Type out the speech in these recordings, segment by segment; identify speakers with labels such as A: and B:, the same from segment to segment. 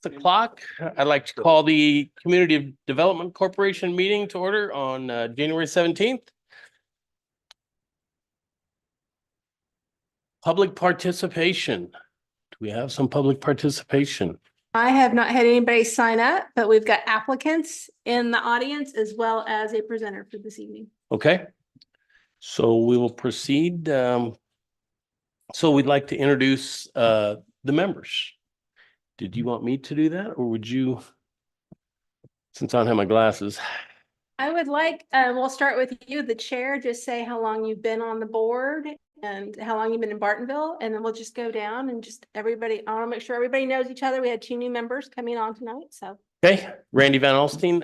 A: o'clock. I'd like to call the Community Development Corporation meeting to order on January 17th. Public participation. Do we have some public participation?
B: I have not had anybody sign up, but we've got applicants in the audience as well as a presenter for this evening.
A: Okay. So we will proceed. So we'd like to introduce the members. Did you want me to do that, or would you, since I don't have my glasses?
B: I would like, we'll start with you, the chair, just say how long you've been on the board and how long you've been in Bartonville, and then we'll just go down and just everybody, I want to make sure everybody knows each other. We had 2 new members coming on tonight, so.
A: Okay, Randy Van Alstine,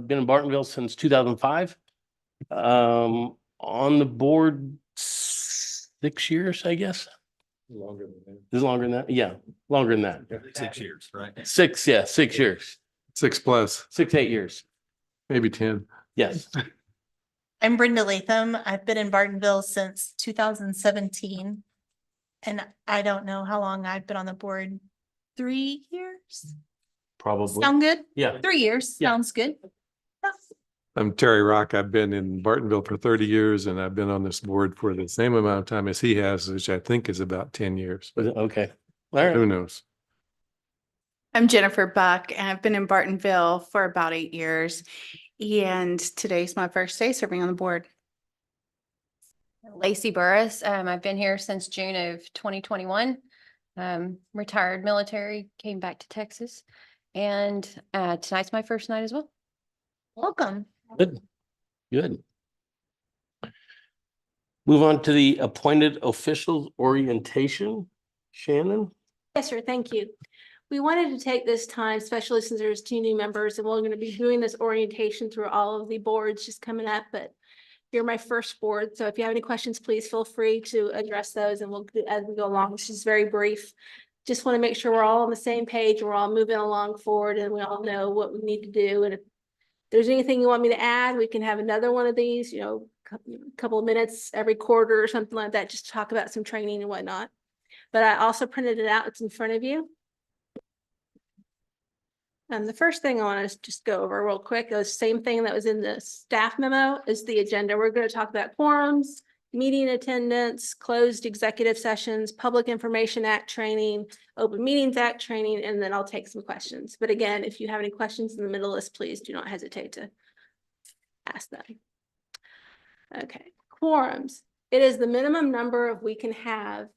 A: been in Bartonville since 2005. On the board 6 years, I guess.
C: Longer than that.
A: Is it longer than that? Yeah, longer than that.
C: 6 years, right?
A: 6 years.
C: 6+,
A: 6, 8 years.
C: maybe 10.
A: Yes.
D: I'm Brenda Latham. I've been in Bartonville since 2017. And I don't know how long I've been on the board. 3 years?
A: Probably.
D: Sound good?
A: Yeah.
D: 3 years,
A: Yeah.
D: sounds good.
C: I'm Terry Rock. I've been in Bartonville for 30 years and I've been on this board for the same amount of time as he has, which I think is about 10 years. But
A: Okay. All right.
C: who knows?
E: I'm Jennifer Buck, and I've been in Bartonville for about 8 years. And today's my first day serving on the board.
F: Lacey Burris. I've been here since June of 2021. Retired military, came back to Texas, and tonight's my first night as well.
D: Welcome.
A: Good. Good. Move on to the appointed officials orientation. Shannon?
B: Yes, sir. Thank you. We wanted to take this time, especially since there's 2 new members, and we're going to be doing this orientation through all of the boards just coming up, but you're my first board. So if you have any questions, please feel free to address those and we'll do as we go along. This is very brief. Just want to make sure we're all on the same page. We're all moving along forward and we all know what we need to do. And if there's anything you want me to add, we can have another one of these, you know, a couple of minutes every quarter or something like that, just to talk about some training and whatnot. But I also printed it out. It's in front of you. And the first thing I want to just go over real quick is the same thing that was in the staff memo is the agenda. We're going to talk about quorums, meeting attendance, closed executive sessions, Public Information Act training, Open Meetings Act training, and then I'll take some questions. But again, if you have any questions in the middle of this, please do not hesitate to ask them. Okay, quorums. It is the minimum number of we can have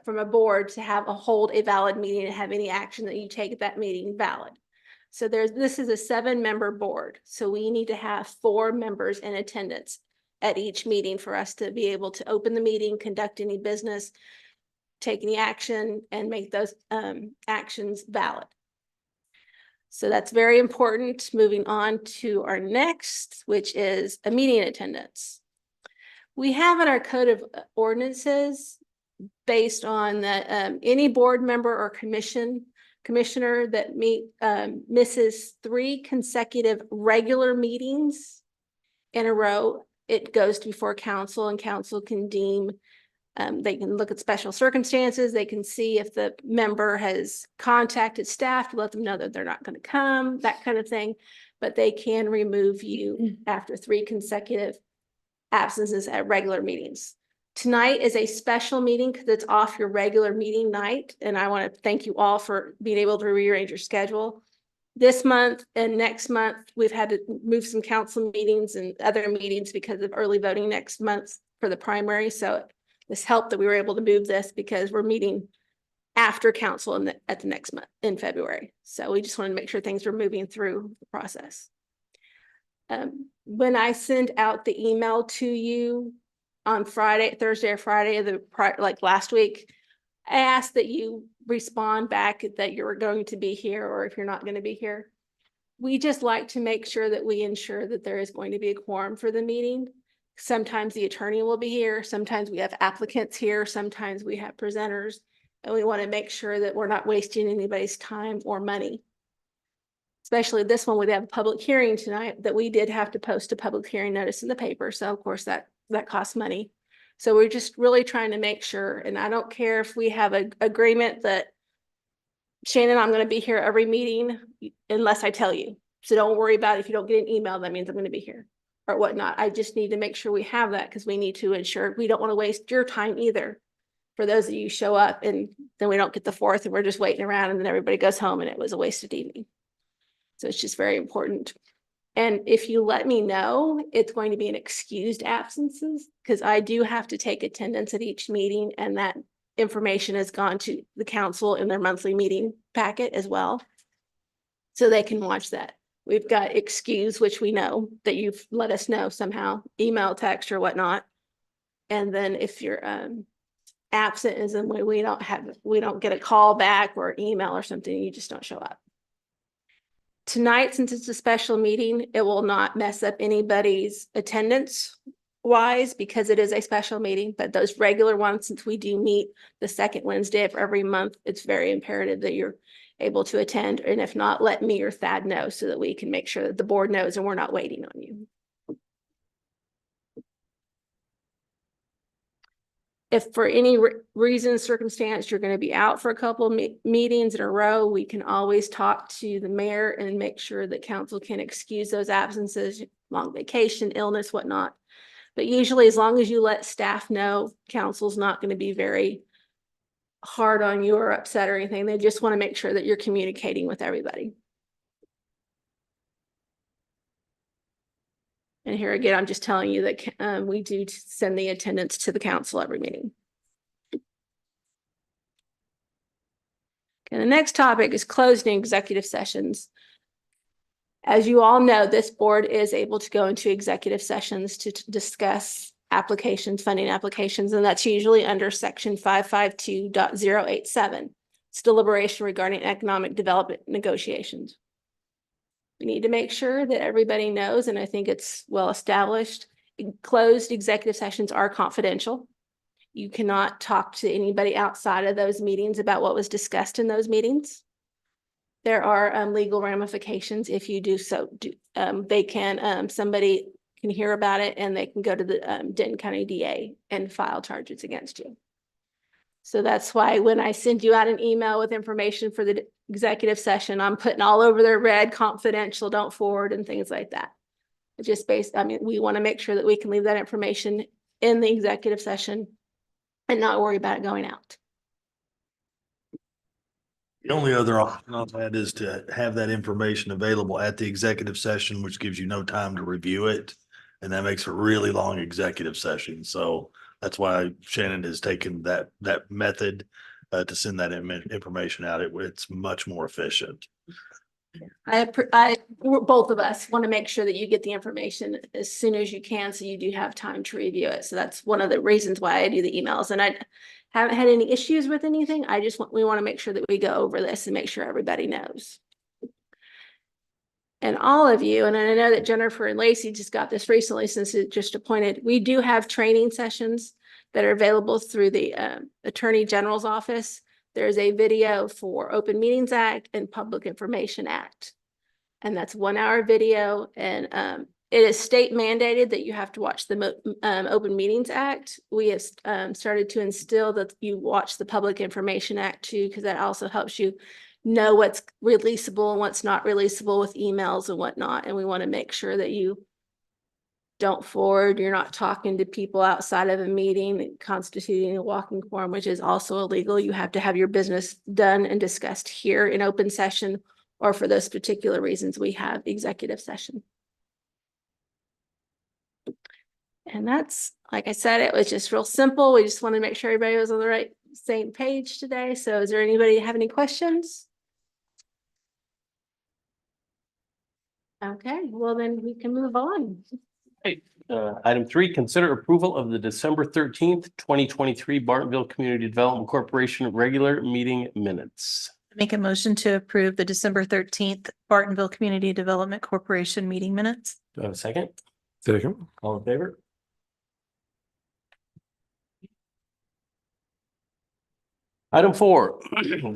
B: from a board to hold a valid meeting and have any action that you take at that meeting valid. So this is a 7-member board. So we need to have 4 members in attendance at each meeting for us to be able to open the meeting, conduct any business, take any action, and make those actions valid. So that's very important. Moving on to our next, which is a meeting attendance. We have in our code of ordinances based on that any board member or commissioner that misses 3 consecutive regular meetings in a row, it goes before council and council can deem, they can look at special circumstances. They can see if the member has contacted staff to let them know that they're not going to come, that kind of thing. But they can remove you after 3 consecutive absences at regular meetings. Tonight is a special meeting because it's off your regular meeting night. And I want to thank you all for being able to rearrange your schedule. This month and next month, we've had to move some council meetings and other meetings because of early voting next month for the primary. So this helped that we were able to move this because we're meeting after council at the next month in February. So we just wanted to make sure things were moving through the process. When I send out the email to you on Thursday or Friday, like last week, I asked that you respond back that you're going to be here or if you're not going to be here. We just like to make sure that we ensure that there is going to be a quorum for the meeting. Sometimes the attorney will be here. Sometimes we have applicants here. Sometimes we have presenters, and we want to make sure that we're not wasting anybody's time or money. Especially this one, we have a public hearing tonight that we did have to post a public hearing notice in the paper. So of course that costs money. So we're just really trying to make sure, and I don't care if we have an agreement that Shannon, I'm going to be here every meeting unless I tell you. So don't worry about it. If you don't get an email, that means I'm going to be here or whatnot. I just need to make sure we have that because we need to ensure we don't want to waste your time either. For those of you who show up and then we don't get the 4th and we're just waiting around and then everybody goes home and it was a wasted evening. So it's just very important. And if you let me know, it's going to be an excused absences because I do have to take attendance at each meeting and that information has gone to the council in their monthly meeting packet as well. So they can watch that. We've got excuse, which we know that you've let us know somehow, email, text or whatnot. And then if you're absent is when we don't get a call back or email or something, you just don't show up. Tonight, since it's a special meeting, it will not mess up anybody's attendance wise because it is a special meeting, but those regular ones, since we do meet the second Wednesday of every month, it's very imperative that you're able to attend. And if not, let me or Thad know so that we can make sure that the board knows and we're not waiting on you. If for any reason, circumstance, you're going to be out for a couple of meetings in a row, we can always talk to the mayor and make sure that council can excuse those absences, long vacation, illness, whatnot. But usually as long as you let staff know, council's not going to be very hard on you or upset or anything. They just want to make sure that you're communicating with everybody. And here again, I'm just telling you that we do send the attendance to the council every meeting. And the next topic is closed and executive sessions. As you all know, this board is able to go into executive sessions to discuss applications, funding applications, and that's usually under section 552.087. It's deliberation regarding economic development negotiations. We need to make sure that everybody knows, and I think it's well established, closed executive sessions are confidential. You cannot talk to anybody outside of those meetings about what was discussed in those meetings. There are legal ramifications if you do so. Somebody can hear about it and they can go to the Denton County DA and file charges against you. So that's why when I send you out an email with information for the executive session, I'm putting all over their red, confidential, don't forward and things like that. It's just we want to make sure that we can leave that information in the executive session and not worry about it going out.
G: The only other option on that is to have that information available at the executive session, which gives you no time to review it. And that makes a really long executive session. So that's why Shannon has taken that method to send that information out. It's much more efficient.
B: Both of us want to make sure that you get the information as soon as you can, so you do have time to review it. So that's one of the reasons why I do the emails, and I haven't had any issues with anything. We want to make sure that we go over this and make sure everybody knows. And all of you, and I know that Jennifer and Lacey just got this recently since it just appointed, we do have training sessions that are available through the Attorney General's office. There's a video for Open Meetings Act and Public Information Act. And that's 1 hour video. And it is state mandated that you have to watch the Open Meetings Act. We have started to instill that you watch the Public Information Act too, because that also helps you know what's releasable and what's not releasable with emails and whatnot. And we want to make sure that you don't forward, you're not talking to people outside of a meeting, constituting a walking quorum, which is also illegal. You have to have your business done and discussed here in open session, or for those particular reasons, we have executive session. And that's, like I said, it was just real simple. We just want to make sure everybody was on the same page today. So is there anybody have any questions? Okay, well then we can move on.
A: Item 3, consider approval of the December 13th, 2023 Bartonville Community Development Corporation regular meeting minutes.
D: Make a motion to approve the December 13th Bartonville Community Development Corporation meeting minutes.
A: Do I have a second?
C: Second.
A: All in favor? Item 4,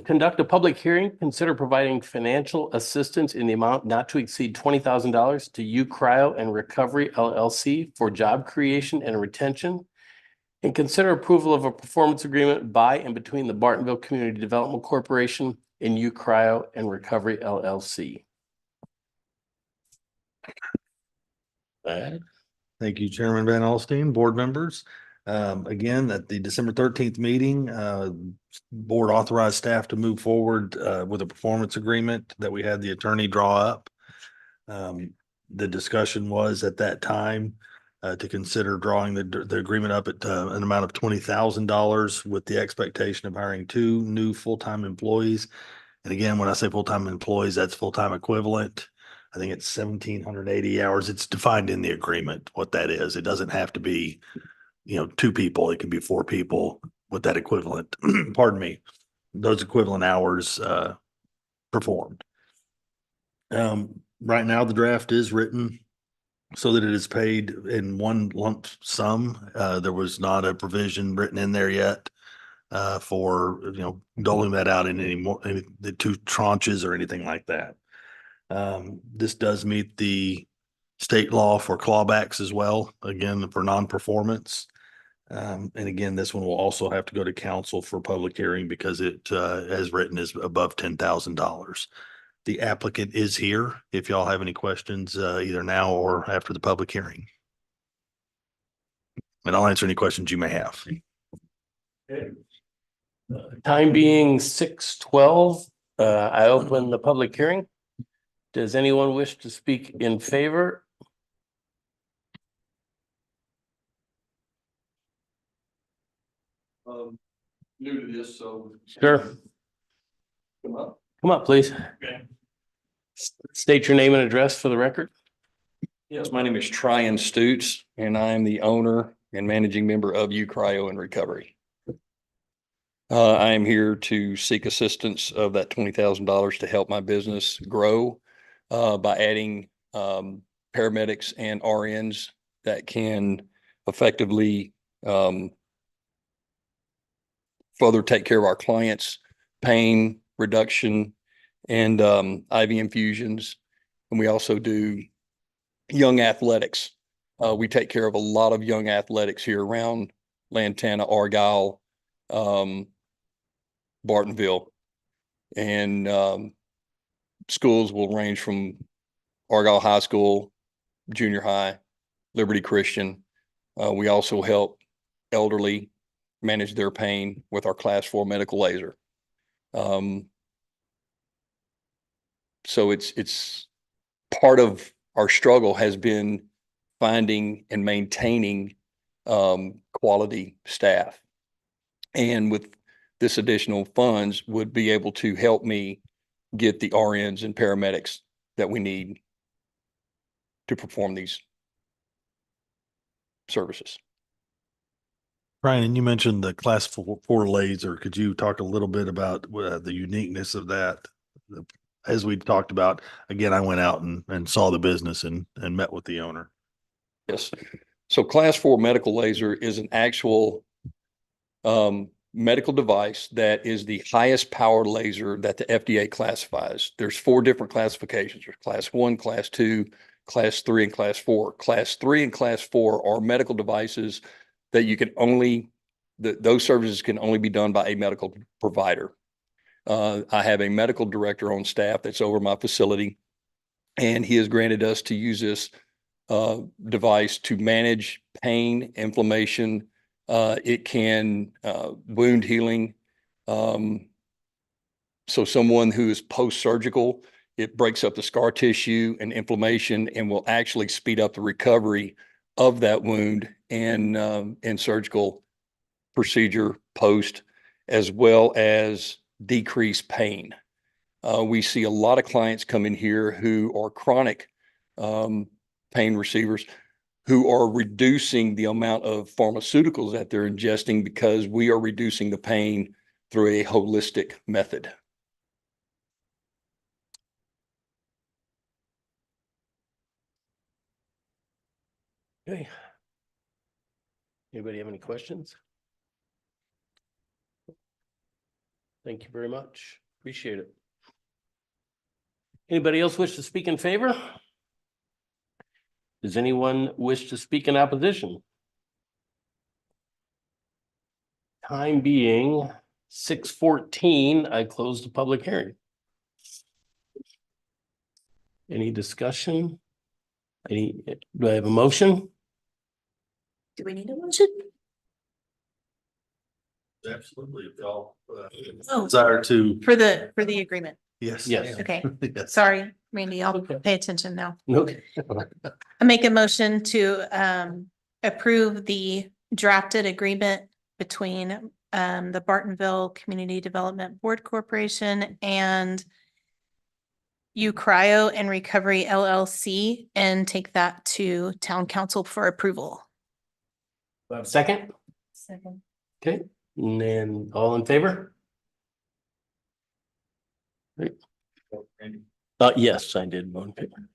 A: conduct a public hearing, consider providing financial assistance in the amount not to exceed $20,000 to U Cryo and Recovery LLC for job creation and retention. And consider approval of a performance agreement by and between the Bartonville Community Development Corporation and U Cryo and Recovery LLC.
G: Thank you, Chairman Van Alstine, board members. Again, at the December 13th meeting, board authorized staff to move forward with a performance agreement that we had the attorney draw up. The discussion was at that time to consider drawing the agreement up at an amount of $20,000 with the expectation of hiring 2 new full-time employees. And again, when I say full-time employees, that's full-time equivalent. I think it's 1,780 hours. It's defined in the agreement what that is. It doesn't have to be, 2 people. It can be 4 people with that equivalent, pardon me, those equivalent hours performed. Right now, the draft is written so that it is paid in one lump sum. There was not a provision written in there yet for, doling that out in the 2 tranches or anything like that. This does meet the state law for clawbacks as well, again, for non-performance. And again, this one will also have to go to council for public hearing because it, as written, is above $10,000. The applicant is here if y'all have any questions, either now or after the public hearing. And I'll answer any questions you may have.
A: Time being 6:12, I open the public hearing. Does anyone wish to speak in favor?
H: New to this, so.
A: Sure.
H: Come up.
A: Come up, please.
H: Okay.
A: State your name and address for the record.
H: Yes, my name is Tryon Stutes, and I am the owner and managing member of U Cryo and Recovery. I am here to seek assistance of that $20,000 to help my business grow by adding paramedics and RNs that can effectively further take care of our clients' pain reduction and IV infusions. And we also do young athletics. We take care of a lot of young athletics here around Lantana, Argyle, Bartonville. And schools will range from Argyle High School, junior high, Liberty Christian. We also help elderly manage their pain with our Class 4 medical laser. So it's part of our struggle has been finding and maintaining quality staff. And with this additional funds would be able to help me get the RNs and paramedics that we need to perform these services.
G: Brian, and you mentioned the class 4 laser. Could you talk a little bit about the uniqueness of that? As we talked about, again, I went out and saw the business and met with the owner.
H: Yes. So Class 4 medical laser is an actual medical device that is the highest power laser that the FDA classifies. There's 4 different classifications. There's Class 1, Class 2, Class 3, and Class 4. Class 3 and Class 4 are medical devices that you can only, those services can only be done by a medical provider. I have a medical director on staff that's over my facility, and he has granted us to use this device to manage pain, inflammation. It can wound healing. So someone who is post-surgical, it breaks up the scar tissue and inflammation and will actually speed up the recovery of that wound and surgical procedure post, as well as decrease pain. We see a lot of clients come in here who are chronic pain receivers who are reducing the amount of pharmaceuticals that they're ingesting because we are reducing the pain through a holistic method.
A: Okay. Anybody have any questions? Thank you very much. Appreciate it. Anybody else wish to speak in favor? Does anyone wish to speak in opposition? Time being 6:14, I closed the public hearing. Any discussion? Do I have a motion?
D: Do we need a motion?
G: Absolutely. If y'all
D: Oh.
G: desire to,
D: For the agreement.
G: yes.
A: Yes.
G: ma'am.
D: Okay,
G: Yes.
D: sorry, Randy, I'll
A: Okay.
D: pay attention now.
A: Okay.
D: I make a motion to approve the drafted agreement between the Bartonville Community Development Board Corporation and Cryo and Recovery LLC and take that to town council for approval.
A: Do I have a second?
D: Second.
A: Okay, and then all in favor? Right. Yes, I did vote in favor.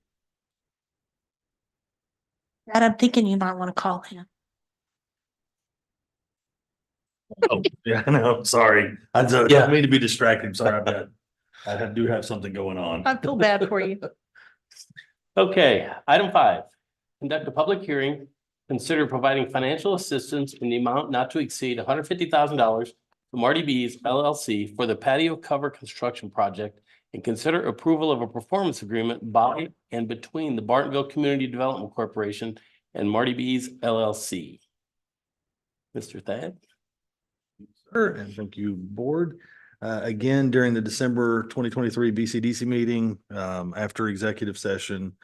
D: And I'm thinking you might want to call him.
G: Oh, yeah, I know. Sorry. I don't
A: Yeah.
G: mean to be distracting. Sorry. I do have something going on.
D: I feel bad for you.
A: Okay, item 5, conduct a public hearing, consider providing financial assistance in the amount not to exceed $150,000 to Marty B's LLC for the patio cover construction project and consider approval of a performance agreement by and between the Bartonville Community Development Corporation and Marty B's LLC. Mr. Thad?
G: Sure, and thank you, board. Again, during the December 2023 BCDC meeting, after executive session,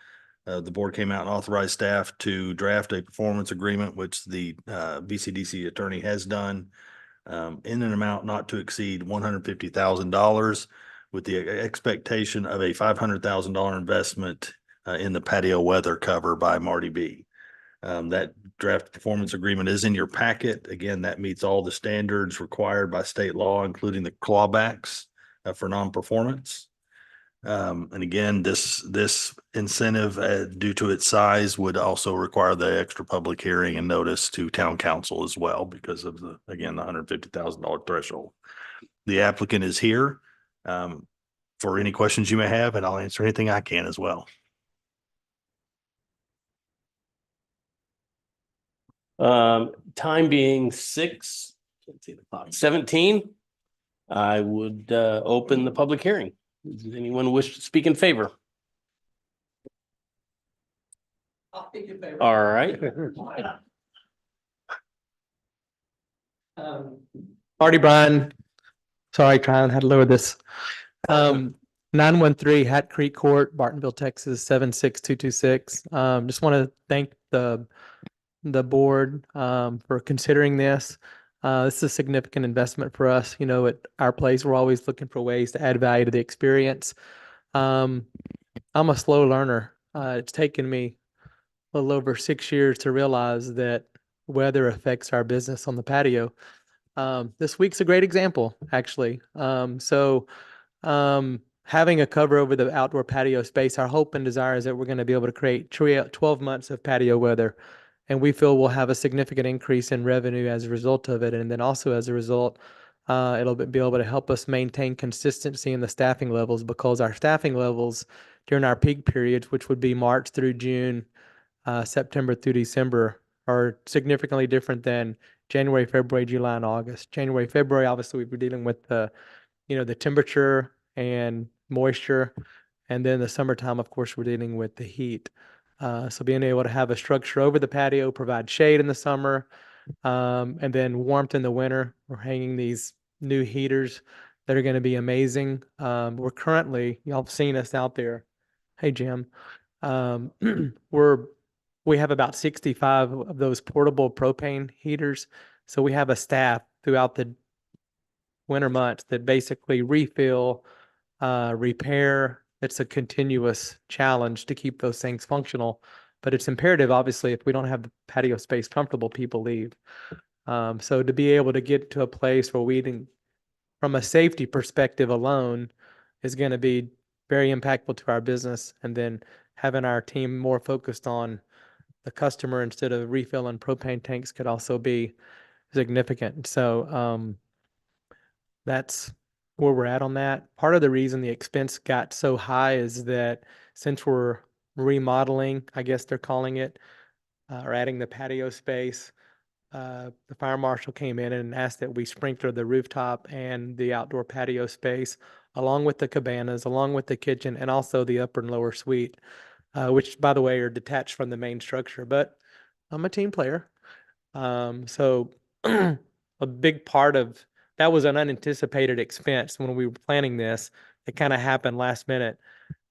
G: the board came out and authorized staff to draft a performance agreement, which the BCDC attorney has done, in an amount not to exceed $150,000 with the expectation of a $500,000 investment in the patio weather cover by Marty B. That draft performance agreement is in your packet. Again, that meets all the standards required by state law, including the clawbacks for non-performance. And again, this incentive, due to its size, would also require the extra public hearing and notice to town council as well because of the $150,000 threshold. The applicant is here for any questions you may have, and I'll answer anything I can as well.
A: Time being 6:17, I would open the public hearing. Does anyone wish to speak in favor?
I: I'll speak in favor.
A: All right.
I: Marty Bryan, sorry, trying had to lower this. 913 Hat Creek Court, Bartonville, Texas, 76226. Just want to thank the board for considering this. This is a significant investment for us. You know, at our place, we're always looking for ways to add value to the experience. I'm a slow learner. It's taken me a little over 6 years to realize that weather affects our business on the patio. This week's a great example, actually. Having a cover over the outdoor patio space, our hope and desire is that we're going to be able to create 12 months of patio weather. And we feel we'll have a significant increase in revenue as a result of it. And then also as a result, it'll be able to help us maintain consistency in the staffing levels, because our staffing levels during our peak periods, which would be March through June, September through December, are significantly different than January, February, July, and August. January, February, obviously we're dealing with the temperature and moisture. And then the summertime, of course, we're dealing with the heat. So being able to have a structure over the patio, provide shade in the summer, and then warmth in the winter. We're hanging these new heaters that are going to be amazing. We're currently, y'all have seen us out there. Hey, Jim. We have about 65 of those portable propane heaters. So we have a staff throughout the winter months that basically refill, repair. It's a continuous challenge to keep those things functional, but it's imperative, obviously, if we don't have the patio space comfortable, people leave. So to be able to get to a place where we didn't, from a safety perspective alone, is going to be very impactful to our business. And then having our team more focused on the customer instead of refilling propane tanks could also be significant. So that's where we're at on that. Part of the reason the expense got so high is that since we're remodeling, I guess they're calling it, or adding the patio space, the fire marshal came in and asked that we sprinkler the rooftop and the outdoor patio space, along with the cabanas, along with the kitchen, and also the upper and lower suite, which, by the way, are detached from the main structure. But I'm a team player. So a big part of that was an unanticipated expense when we were planning this. It kind of happened last minute.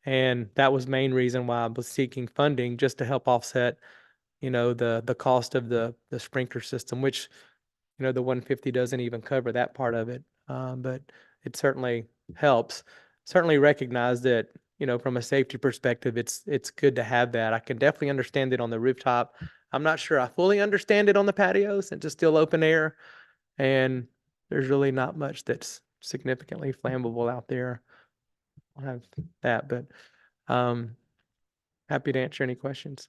I: And that was main reason why I was seeking funding, just to help offset, the cost of the sprinkler system, which, the 150 doesn't even cover that part of it. But it certainly helps. Certainly recognize that, from a safety perspective, it's good to have that. I can definitely understand it on the rooftop. I'm not sure I fully understand it on the patio since it's still open air, and there's really not much that's significantly flammable out there. I'll have that, but happy to answer any questions.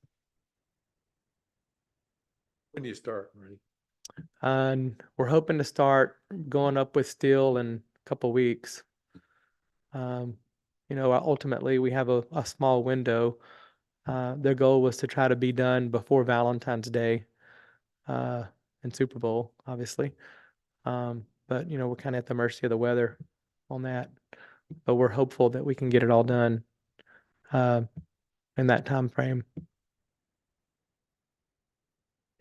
C: When do you start, Marty?
I: And we're hoping to start going up with steel in a couple weeks. Ultimately we have a small window. Their goal was to try to be done before Valentine's Day, and Super Bowl, obviously. But we're kind of at the mercy of the weather on that. But we're hopeful that we can get it all done in that time frame.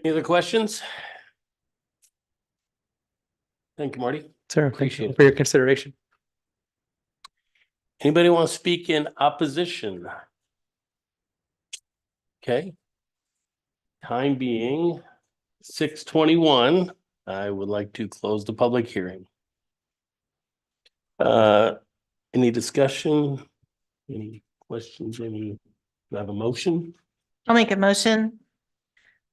A: Any other questions? Thank you, Marty.
I: Sir,
A: Appreciate
I: thank you
A: it.
I: for your consideration.
A: Anybody want to speak in opposition? Okay. Time being 6:21, I would like to close the public hearing. Any discussion? Any questions? Do I have a motion?
D: I'll make a motion.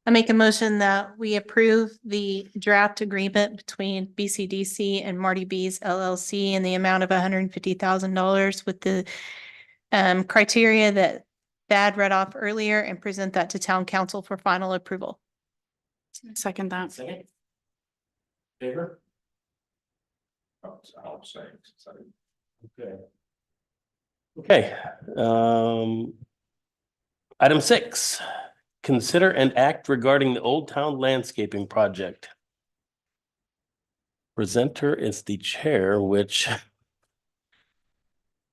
D: I make a motion that we approve the draft agreement between BCDC and Marty B's LLC in the amount of $150,000 with the criteria that Thad read off earlier, and present that to town council for final approval.
E: Second that.
A: Second. Favor? Okay. Okay, item 6, consider and act regarding the Old Town landscaping project. Presenter is the chair, which,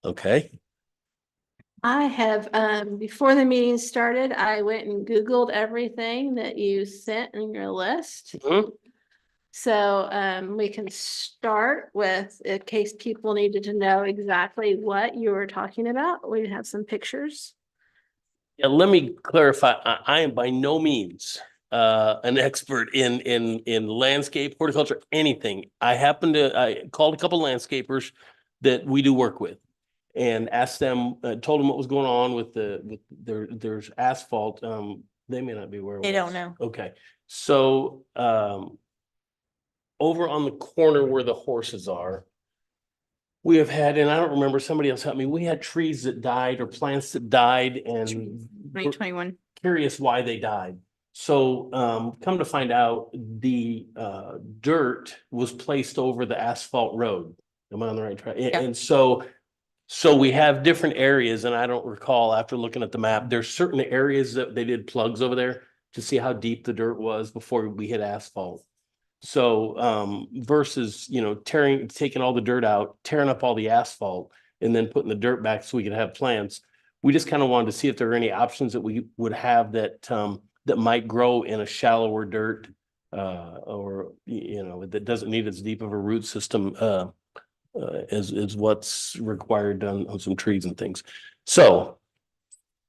A: okay.
B: I have, before the meeting started, I went and Googled everything that you sent in your list.
A: Mhm.
B: So, we can start with, in case people needed to know exactly what you were talking about, we have some pictures.
A: Yeah, let me clarify. I am by no means an expert in landscape, horticulture, anything. I called a couple landscapers that we do work with and asked them, told them what was going on with there's asphalt. They may not be aware of
D: They don't
A: this.
D: know.
A: Okay, so over on the corner where the horses are, we have had, and I don't remember, somebody else helped me, we had trees that died or plants that died, and we're
E: 2021.
A: curious why they died. So come to find out, the dirt was placed over the asphalt road. Am I on the right track?
D: Yeah.
A: And so we have different areas, and I don't recall, after looking at the map, there's certain areas that they did plugs over there to see how deep the dirt was before we hit asphalt. So versus, taking all the dirt out, tearing up all the asphalt, and then putting the dirt back so we could have plants. We just kind of wanted to see if there are any options that we would have that that might grow in a shallower dirt, or that doesn't need as deep of a root system as what's required on some trees and things. So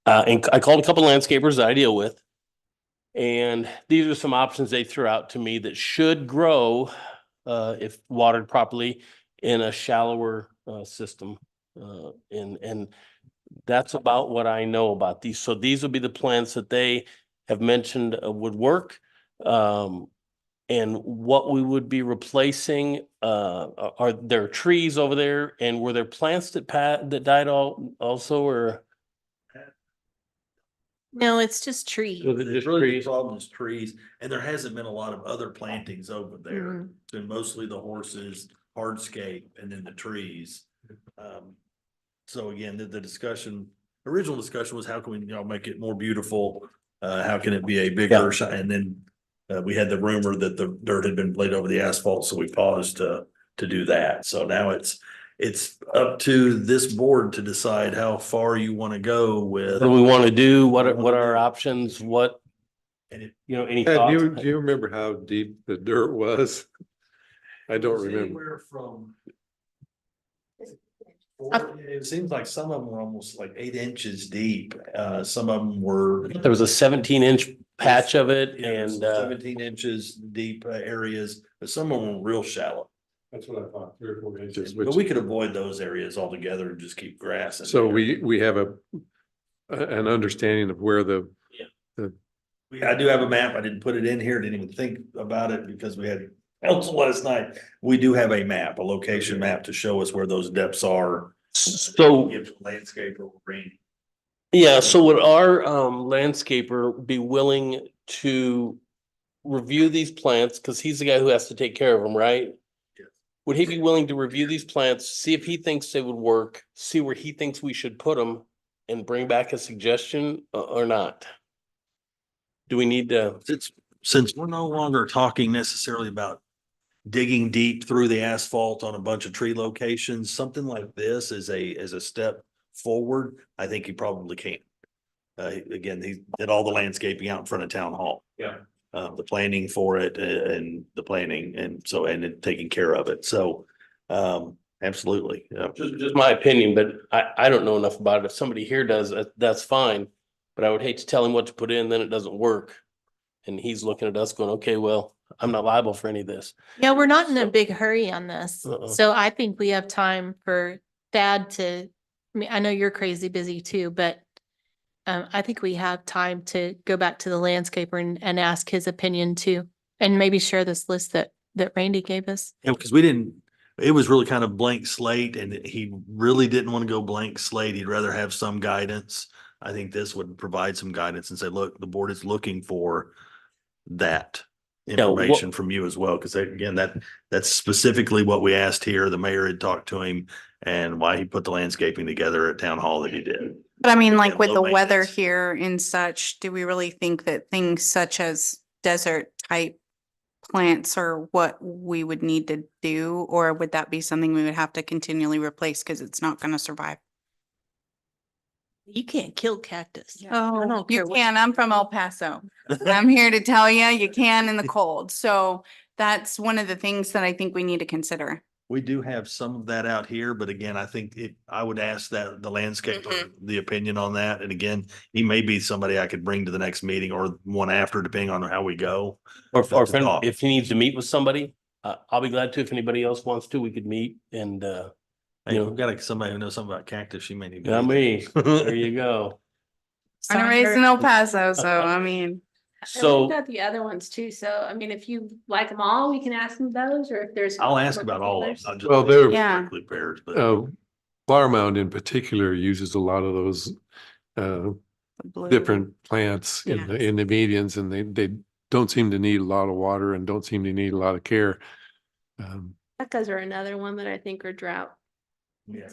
A: and I called a couple landscapers that I deal with, and these are some options they threw out to me that should grow if watered properly in a shallower system. And that's about what I know about these. So these would be the plants that they have mentioned would work. And what we would be replacing, are there trees over there, and were there plants that died also, or?
D: No, it's just trees.
A: Was it just
G: Really, the
A: trees?
G: problem is trees, and there hasn't been a lot of other plantings over there.
D: Mhm.
G: It's been mostly the horses, hardscape, and then the trees. So again, the original discussion was how can we, make it more beautiful? How can it be a bigger, and then We had the rumor that the dirt had been laid over the asphalt, so we paused to do that. So now it's up to this board to decide how far you want to go with.
A: What do we want to do? What are our options? What,
G: And it-
A: any
C: Do
A: thoughts?
C: do you remember how deep the dirt was? I don't remember.
G: Anywhere from. It seems like some of them were almost like 8 inches deep. Some of them were.
A: There was a 17-inch patch of it and
G: 17 inches deep areas, but some of them were real shallow.
C: That's what I thought, 3 or 4 inches.
G: But we could avoid those areas altogether and just keep grass. in
C: So
G: there.
C: we have an understanding of where
G: I do have a map. I didn't put it in here. Didn't even think about it because we had council last night. We do have a map, a location map to show us where those depths are.
A: so,
G: Give landscape or green.
A: yeah, so would our landscaper be willing to review these plants? Cause he's the guy who has to take care of them, right?
G: Yes.
A: Would he be willing to review these plants, see if he thinks they would work, see where he thinks we should put them and bring back a suggestion or not? Do we need to?
G: Since we're no longer talking necessarily about digging deep through the asphalt on a bunch of tree locations, something like this is a step forward. I think he probably can. Again, he did all the landscaping out in front of town hall.
A: Yeah.
G: The planning for it and the planning and so, and then taking care of it. So, absolutely.
A: Just my opinion, but I don't know enough about it. If somebody here does, that's fine. But I would hate to tell him what to put in, then it doesn't work. And he's looking at us going, okay, well, I'm not liable for any of this.
D: Yeah, we're not in a big hurry on this.
A: Uh-uh.
D: So I think we have time for Thad to, I mean, I know you're crazy busy too, but I think we have time to go back to the landscaper and ask his opinion too. And maybe share this list that Randy gave us.
G: Yeah, because it was really kind of blank slate and he really didn't want to go blank slate. He'd rather have some guidance. I think this would provide some guidance and say, look, the board is looking for that information from you as well. Because again, that's specifically what we asked here. The mayor had talked to him and why he put the landscaping together at town hall that he did.
E: But I mean,
G: Yeah,
E: like with
G: low
E: the weather
G: maintenance.
E: here and such, do we really think that things such as desert type plants are what we would need to do? Or would that be something we would have to continually replace because it's not going to survive?
D: You can't kill cactus. I
E: Oh,
D: don't
E: you
D: care what-
E: can. I'm from El Paso. I'm here to tell you, you can in the cold. So that's one of the things that I think we need to consider.
G: We do have some of that out here, but again, I think I would ask that the landscaper, the opinion on that. And again, he may be somebody I could bring to the next meeting or one after, depending on how we go.
A: Or
G: To talk.
A: if he needs to meet with somebody, I'll be glad to. If anybody else wants to, we could meet and,
G: Hey,
A: You
G: if
A: know.
G: we've got somebody who knows something about cactus, she may need. to
A: yeah,
G: meet.
A: me, there you go.
E: I'm raised in El Paso, so I mean,
A: So-
B: We've got the other ones too. So I mean, if you like them all, we can ask them those, or if there's.
G: I'll ask about all of them. not just
C: Well, they're-
E: Yeah.
G: prickly pears, but
C: Flower Mound in particular uses a lot of those
E: the blue.
C: different plants in
E: Yes.
C: the medians, and they don't seem to need a lot of water and don't seem to need a lot of care.
B: Yuccas are another one that I think are drought.
G: yeah.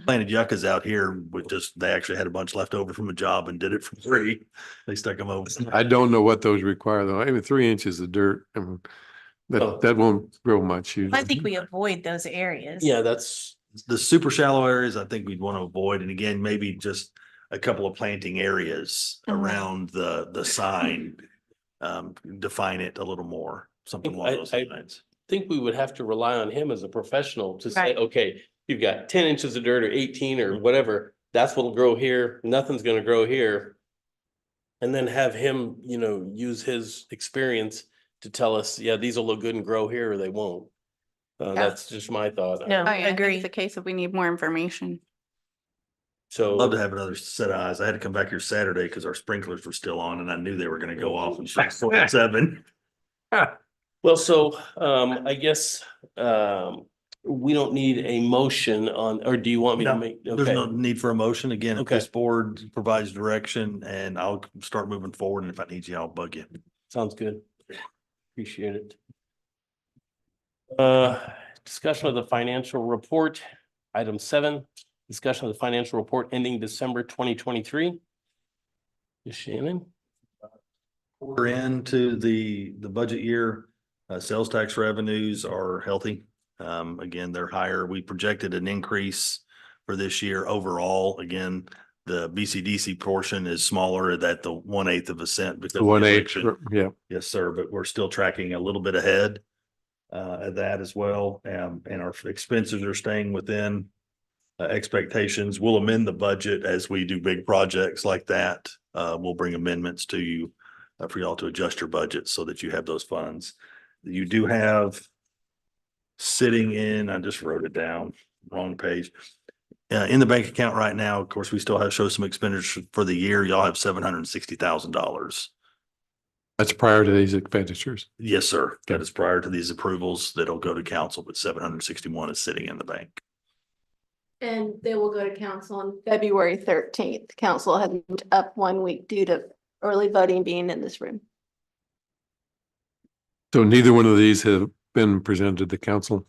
G: Planted yuccas out here with just, they actually had a bunch left over from a job and did it for free. They stuck them over.
C: I don't know what those require though. I mean, 3 inches of dirt,
A: Oh.
C: that won't grow much usually.
D: I think we avoid those areas.
A: Yeah, that's,
G: The super shallow areas, I think we'd want to avoid. And again, maybe just a couple of planting areas around the sign. Define it a little more, something along those lines.
A: think we would have to rely on him as a professional to say,
D: Right.
A: okay, you've got 10 inches of dirt or 18 or whatever, that's what'll grow here, nothing's gonna grow here. And then have him, use his experience to tell us, yeah, these will look good and grow here or they won't. That's just my thought.
D: No,
E: Oh, yeah, I think
D: agree.
E: it's a case if we need more information.
A: So.
G: Love to have another set of eyes. I had to come back here Saturday because our sprinklers were still on and I knew they were gonna go off in 7.
A: Well, so, I guess, we don't need a motion on, or do you want me to
G: No,
A: make?
G: There's no
A: Okay,
G: need for a motion. Again, if
A: Okay.
G: this board provides direction and I'll start moving forward. And if I need you, I'll bug you.
A: sounds good. Appreciate it. Discussion of the financial report, item 7, discussion of the financial report ending December 2023. Ms. Shannon?
G: We're into the budget year. Sales tax revenues are healthy. Again, they're higher. We projected an increase for this year overall. Again, the BCDC portion is smaller at the 1/8 of a cent because of the
C: 1/8,
G: election.
C: yeah.
G: Yes, sir, but we're still tracking a little bit ahead of that as well. And our expenses are staying within expectations. We'll amend the budget as we do big projects like that. We'll bring amendments to you for y'all to adjust your budget so that you have those funds. You do have sitting in, I just wrote it down, wrong page. In the bank account right now, of course, we still have show some expenditures for the year. Y'all have $760,000.
C: That's prior to these expenditures.
G: Yes, sir. That is prior to these approvals that'll go to council, but 761 is sitting in the bank.
B: And they will go to council on February 13th. Council had moved up 1 week due to early voting being in this room.
C: So neither one of these have been presented to the council.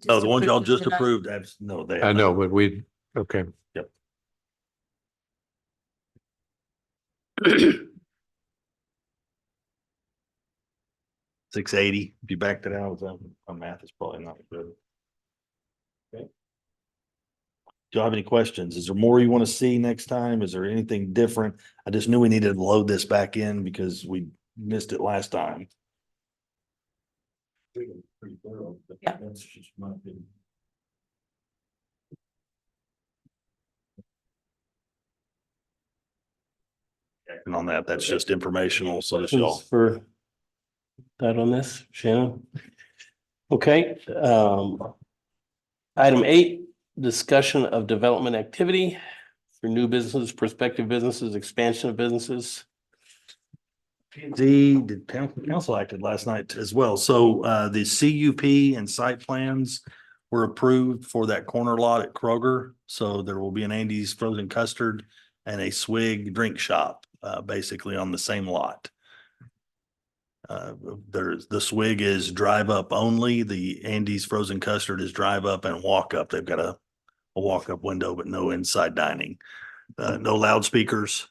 G: Oh, the ones y'all just approved, no, they.
C: I know, but we, okay.
G: Yep. $680, if you backed it out, my math is probably not good. Okay. Do you have any questions? Is there more you want to see next time? Is there anything different? I just knew we needed to load this back in because we missed it last time.
D: Yeah.
G: That's just my opinion. And on that, that's just informational, so that y'all.
A: For that on this, Shannon? Okay, item 8, discussion of development activity for new businesses, prospective businesses, expansion of businesses.
G: The council acted last night as well. So the CUP and site plans were approved for that corner lot at Kroger. So there will be an Andy's frozen custard and a Swig drink shop, basically on the same lot. There's the Swig is drive up only. The Andy's frozen custard is drive up and walk up. They've got a walk up window, but no inside dining. No loudspeakers.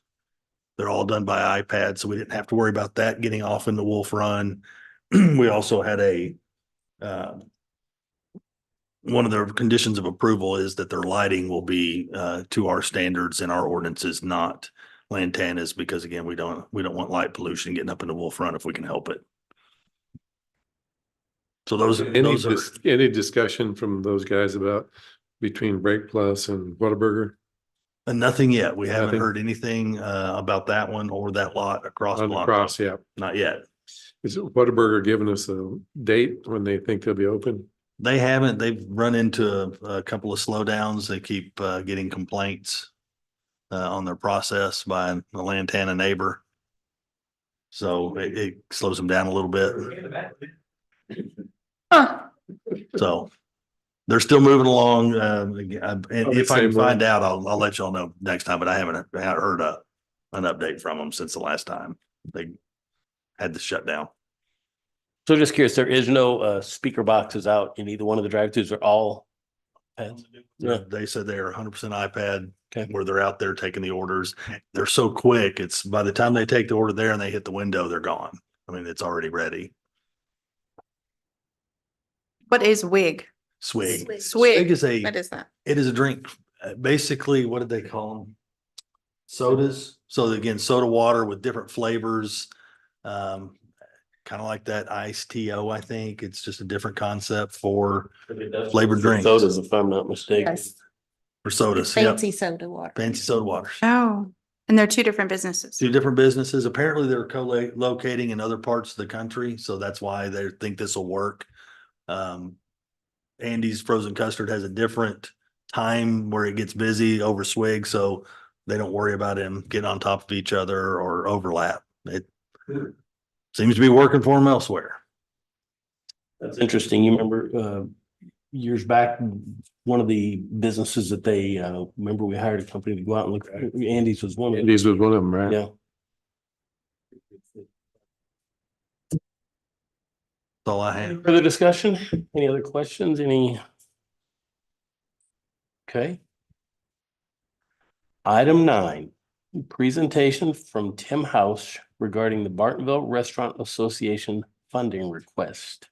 G: They're all done by iPad, so we didn't have to worry about that getting off in the Wolf Run. We also had one of the conditions of approval is that their lighting will be to our standards and our ordinances, not Lantana's, because again, we don't want light pollution getting up in the Wolf Run if we can help it. So those are
C: Any discussion from those guys about between Break Plus and Whataburger?
G: nothing yet. We haven't
C: Nothing?
G: heard anything about that one or that lot across.
C: On the cross, yeah.
G: Not yet.
C: Is Whataburger giving us a date when they think they'll be open?
G: They haven't. They've run into a couple of slowdowns. They keep getting complaints on their process by a Lantana neighbor. So it slows them down a little bit. So they're still moving along. And if I can find out, I'll let y'all know next time, but I haven't heard an update from them since the last time they had the shutdown.
A: So just curious, there is no speaker boxes out in either one of the drive-throughs, are all pads? Yeah.
G: They said they are 100% iPad.
A: Okay.
G: Where they're out there taking the orders. They're so quick. It's by the time they take the order there and they hit the window, they're gone. I mean, it's already ready.
E: What is WIG?
G: Swig.
B: Swig.
G: Swig is
E: What is that?
G: it is a drink. Basically, what did they call them? Sodas. So again, soda water with different flavors. Kind of like that iced TO, I think. It's just a different concept for flavored drinks.
A: Sodas, if I'm not mistaken.
D: Yes,
G: For sodas. Yep.
D: fancy soda water.
G: Fancy soda waters.
E: Oh, and they're two different businesses.
G: Two different businesses. Apparently they're co-locating in other parts of the country, so that's why they think this will work. Andy's frozen custard has a different time where it gets busy over Swig, so they don't worry about him getting on top of each other or overlap. It seems to be working for them elsewhere.
A: That's interesting. You remember years back, one of the businesses that they remember we hired a company to go out and look. Andy's was one of them.
C: Andy's was one of them, right?
A: Yeah.
G: That's all I have.
A: Further discussion? Any other questions? Any? Okay. Item 9, presentation from Tim House, regarding the Bartonville Restaurant Association funding request.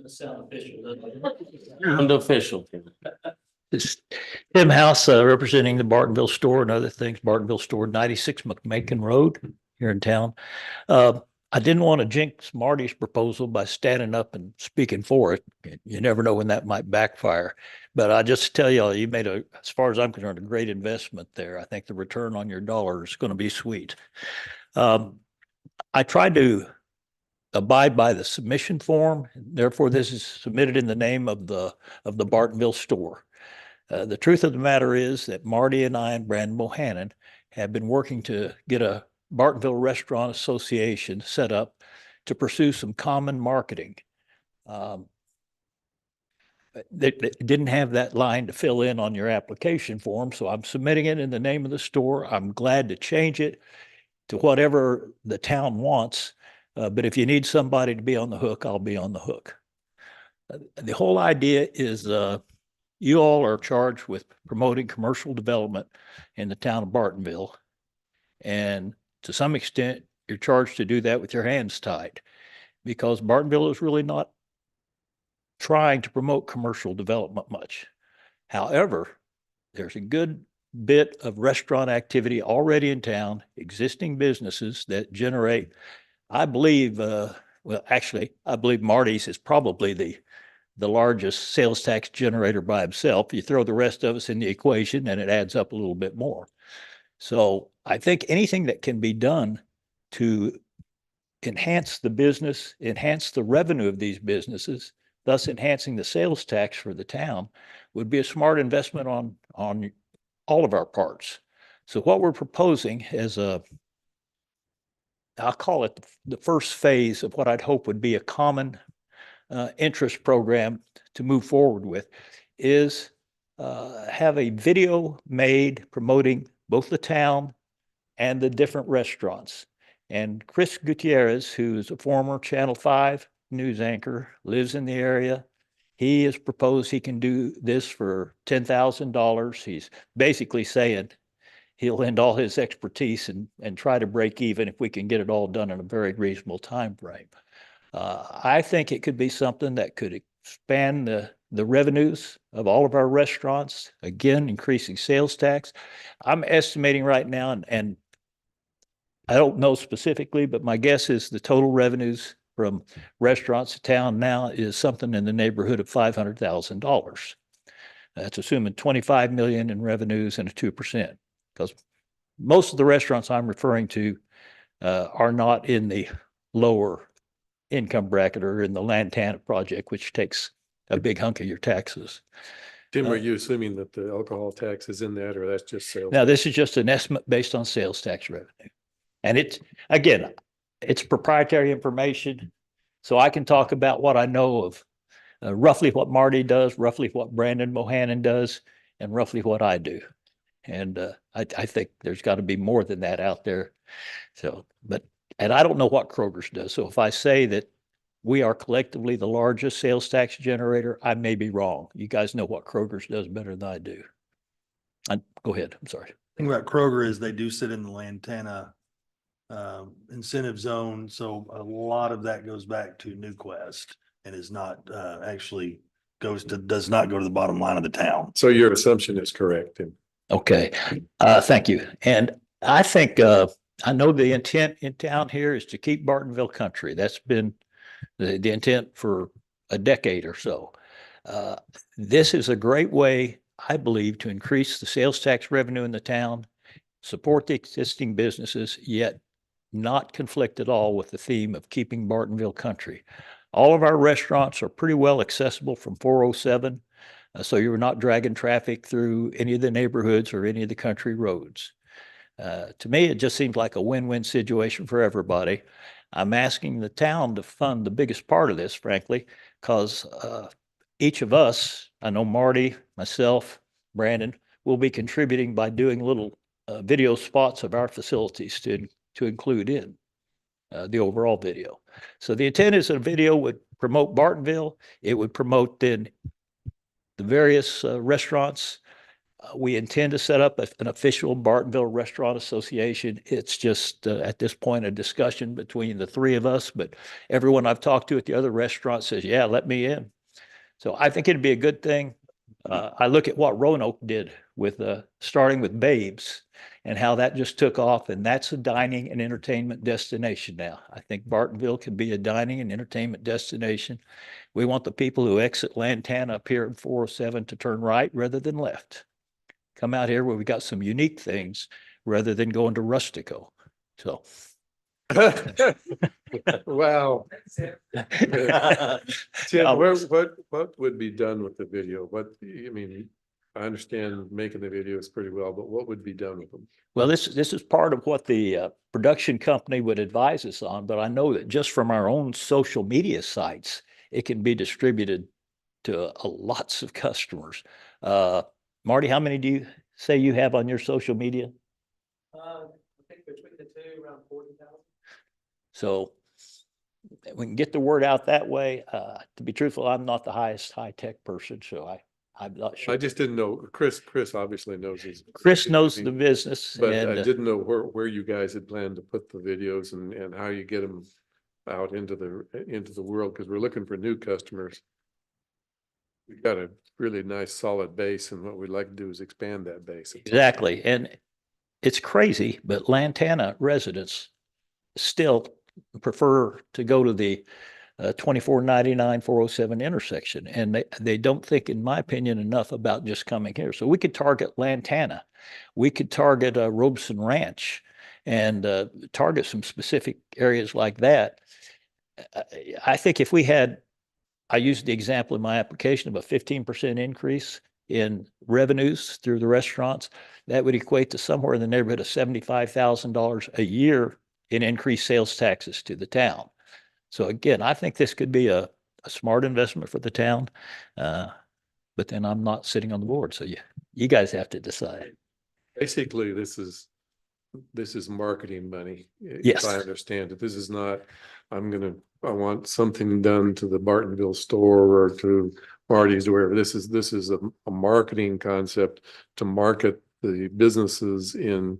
A: Sound official.
J: It's Tim House, representing the Bartonville store and other things, Bartonville store, 96 McMakin Road here in town. I didn't want to jinx Marty's proposal by standing up and speaking for it. You never know when that might backfire. But I just tell you, you made as far as I'm concerned, a great investment there. I think the return on your dollar is going to be sweet. I tried to abide by the submission form. Therefore, this is submitted in the name of the Bartonville store. The truth of the matter is that Marty and I and Brandon Bohannon have been working to get a Bartonville Restaurant Association set up to pursue some common marketing. They didn't have that line to fill in on your application form, so I'm submitting it in the name of the store. I'm glad to change it to whatever the town wants, but if you need somebody to be on the hook, I'll be on the hook. The whole idea is you all are charged with promoting commercial development in the town of Bartonville. And to some extent, you're charged to do that with your hands tied, because Bartonville is really not trying to promote commercial development much. However, there's a good bit of restaurant activity already in town, existing businesses that generate, I believe, I believe Marty's is probably the largest sales tax generator by himself. You throw the rest of us in the equation and it adds up a little bit more. So I think anything that can be done to enhance the business, enhance the revenue of these businesses, thus enhancing the sales tax for the town, would be a smart investment on all of our parts. So what we're proposing is I'll call it the first phase of what I'd hope would be a common interest program to move forward with, is have a video made promoting both the town and the different restaurants. And Chris Gutierrez, who is a former Channel 5 news anchor, lives in the area. He has proposed he can do this for $10,000. He's basically saying he'll lend all his expertise and try to break even if we can get it all done in a very reasonable time frame. I think it could be something that could expand the revenues of all of our restaurants, again, increasing sales tax. I'm estimating right now, and I don't know specifically, but my guess is the total revenues from restaurants in town now is something in the neighborhood of $500,000. That's assuming 25 million in revenues and a 2%, because most of the restaurants I'm referring to are not in the lower income bracket or in the Lantana project, which takes a big hunk of your taxes.
C: Tim, are you assuming that the alcohol tax is in that, or that's just sales?
J: Now, this is just an estimate based on sales tax revenue. And it's proprietary information. So I can talk about what I know of, roughly what Marty does, roughly what Brandon Bohannon does, and roughly what I do. And I think there's got to be more than that out there. So, and I don't know what Kroger's does. So if I say that we are collectively the largest sales tax generator, I may be wrong. You guys know what Kroger's does better than I do. Go ahead. I'm sorry.
G: Thing about Kroger is they do sit in the Lantana incentive zone. So a lot of that goes back to Newquest and is not actually does not go to the bottom line of the town.
C: So your assumption is correct, Tim.
J: Okay. Thank you. And I think, I know the intent in town here is to keep Bartonville country. That's been the intent for a decade or so. This is a great way, I believe, to increase the sales tax revenue in the town, support the existing businesses, yet not conflict at all with the theme of keeping Bartonville country. All of our restaurants are pretty well accessible from 407, so you're not dragging traffic through any of the neighborhoods or any of the country roads. To me, it just seems like a win-win situation for everybody. I'm asking the town to fund the biggest part of this, frankly, because each of us, I know Marty, myself, Brandon, will be contributing by doing little video spots of our facilities to include in the overall video. So the intent is that a video would promote Bartonville. It would promote then the various restaurants We intend to set up an official Bartonville Restaurant Association. It's just at this point a discussion between the three of us, but everyone I've talked to at the other restaurants says, yeah, let me in. So I think it'd be a good thing. I look at what Roanoke did with starting with Babes and how that just took off, and that's a dining and entertainment destination now. I think Bartonville could be a dining and entertainment destination. We want the people who exit Lantana up here at 407 to turn right rather than left. Come out here where we got some unique things rather than going to Rustico. So.
C: Wow. Tim,
J: No.
C: what would be done with the video? What, I mean, I understand making the videos pretty well, but what would be done with them?
J: Well, this is part of what the production company would advise us on, but I know that just from our own social media sites, it can be distributed to lots of customers. Marty, how many do you say you have on your social media?
I: I think between the two, around 40,000.
J: So we can get the word out that way. To be truthful, I'm not the highest high-tech person, so I'm not sure.
C: I just didn't know, Chris obviously knows his.
J: Chris knows the business.
C: But I
J: and
C: didn't know where you guys had planned to put the videos and how you get them out into the world, because we're looking for new customers. We've got a really nice solid base, and what we'd like to do is expand that base.
J: Exactly. And it's crazy, but Lantana residents still prefer to go to the 2499 407 intersection. And they don't think, in my opinion, enough about just coming here. So we could target Lantana. We could target Robeson Ranch and target some specific areas like that. I think if we had, I used the example in my application of a 15% increase in revenues through the restaurants, that would equate to somewhere in the neighborhood of $75,000 a year in increased sales taxes to the town. So again, I think this could be a smart investment for the town. But then I'm not sitting on the board. So you guys have to decide.
C: Basically, this is marketing money.
J: Yes.
C: If I understand it. This is not, I want something done to the Bartonville store or to Marty's or wherever. This is a marketing concept to market the businesses in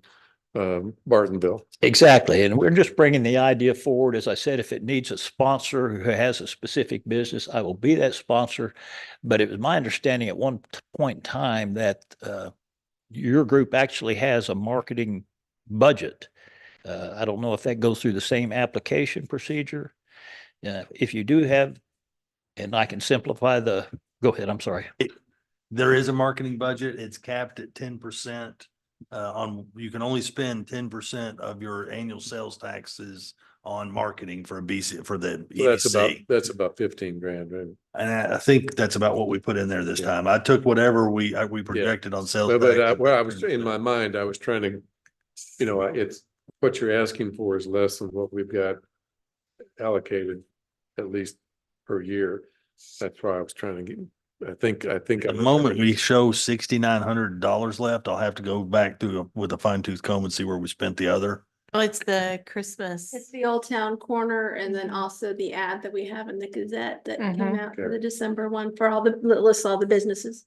C: Bartonville.
J: Exactly. And we're just bringing the idea forward. As I said, if it needs a sponsor who has a specific business, I will be that sponsor. But it was my understanding at one point in time that your group actually has a marketing budget. I don't know if that goes through the same application procedure. If you do have, and I can simplify go ahead, I'm sorry.
G: There is a marketing budget. It's capped at 10%. You can only spend 10% of your annual sales taxes on marketing for a BC, for the EDC.
C: That's about 15 grand, right?
G: And I think that's about what we put in there this time. I took whatever we projected on sales.
C: But where I was in my mind, I was trying to, it's what you're asking for is less than what we've got allocated, at least per year. That's why I was trying to get. I think
G: At the moment we show $6,900 left, I'll have to go back with a fine tooth comb and see where we spent the other.
D: Well, it's the Christmas.
B: It's the Old Town Corner and then also the ad that we have in the Gazette that came
D: Mhm.
B: out for the December one for all the, lists all the businesses.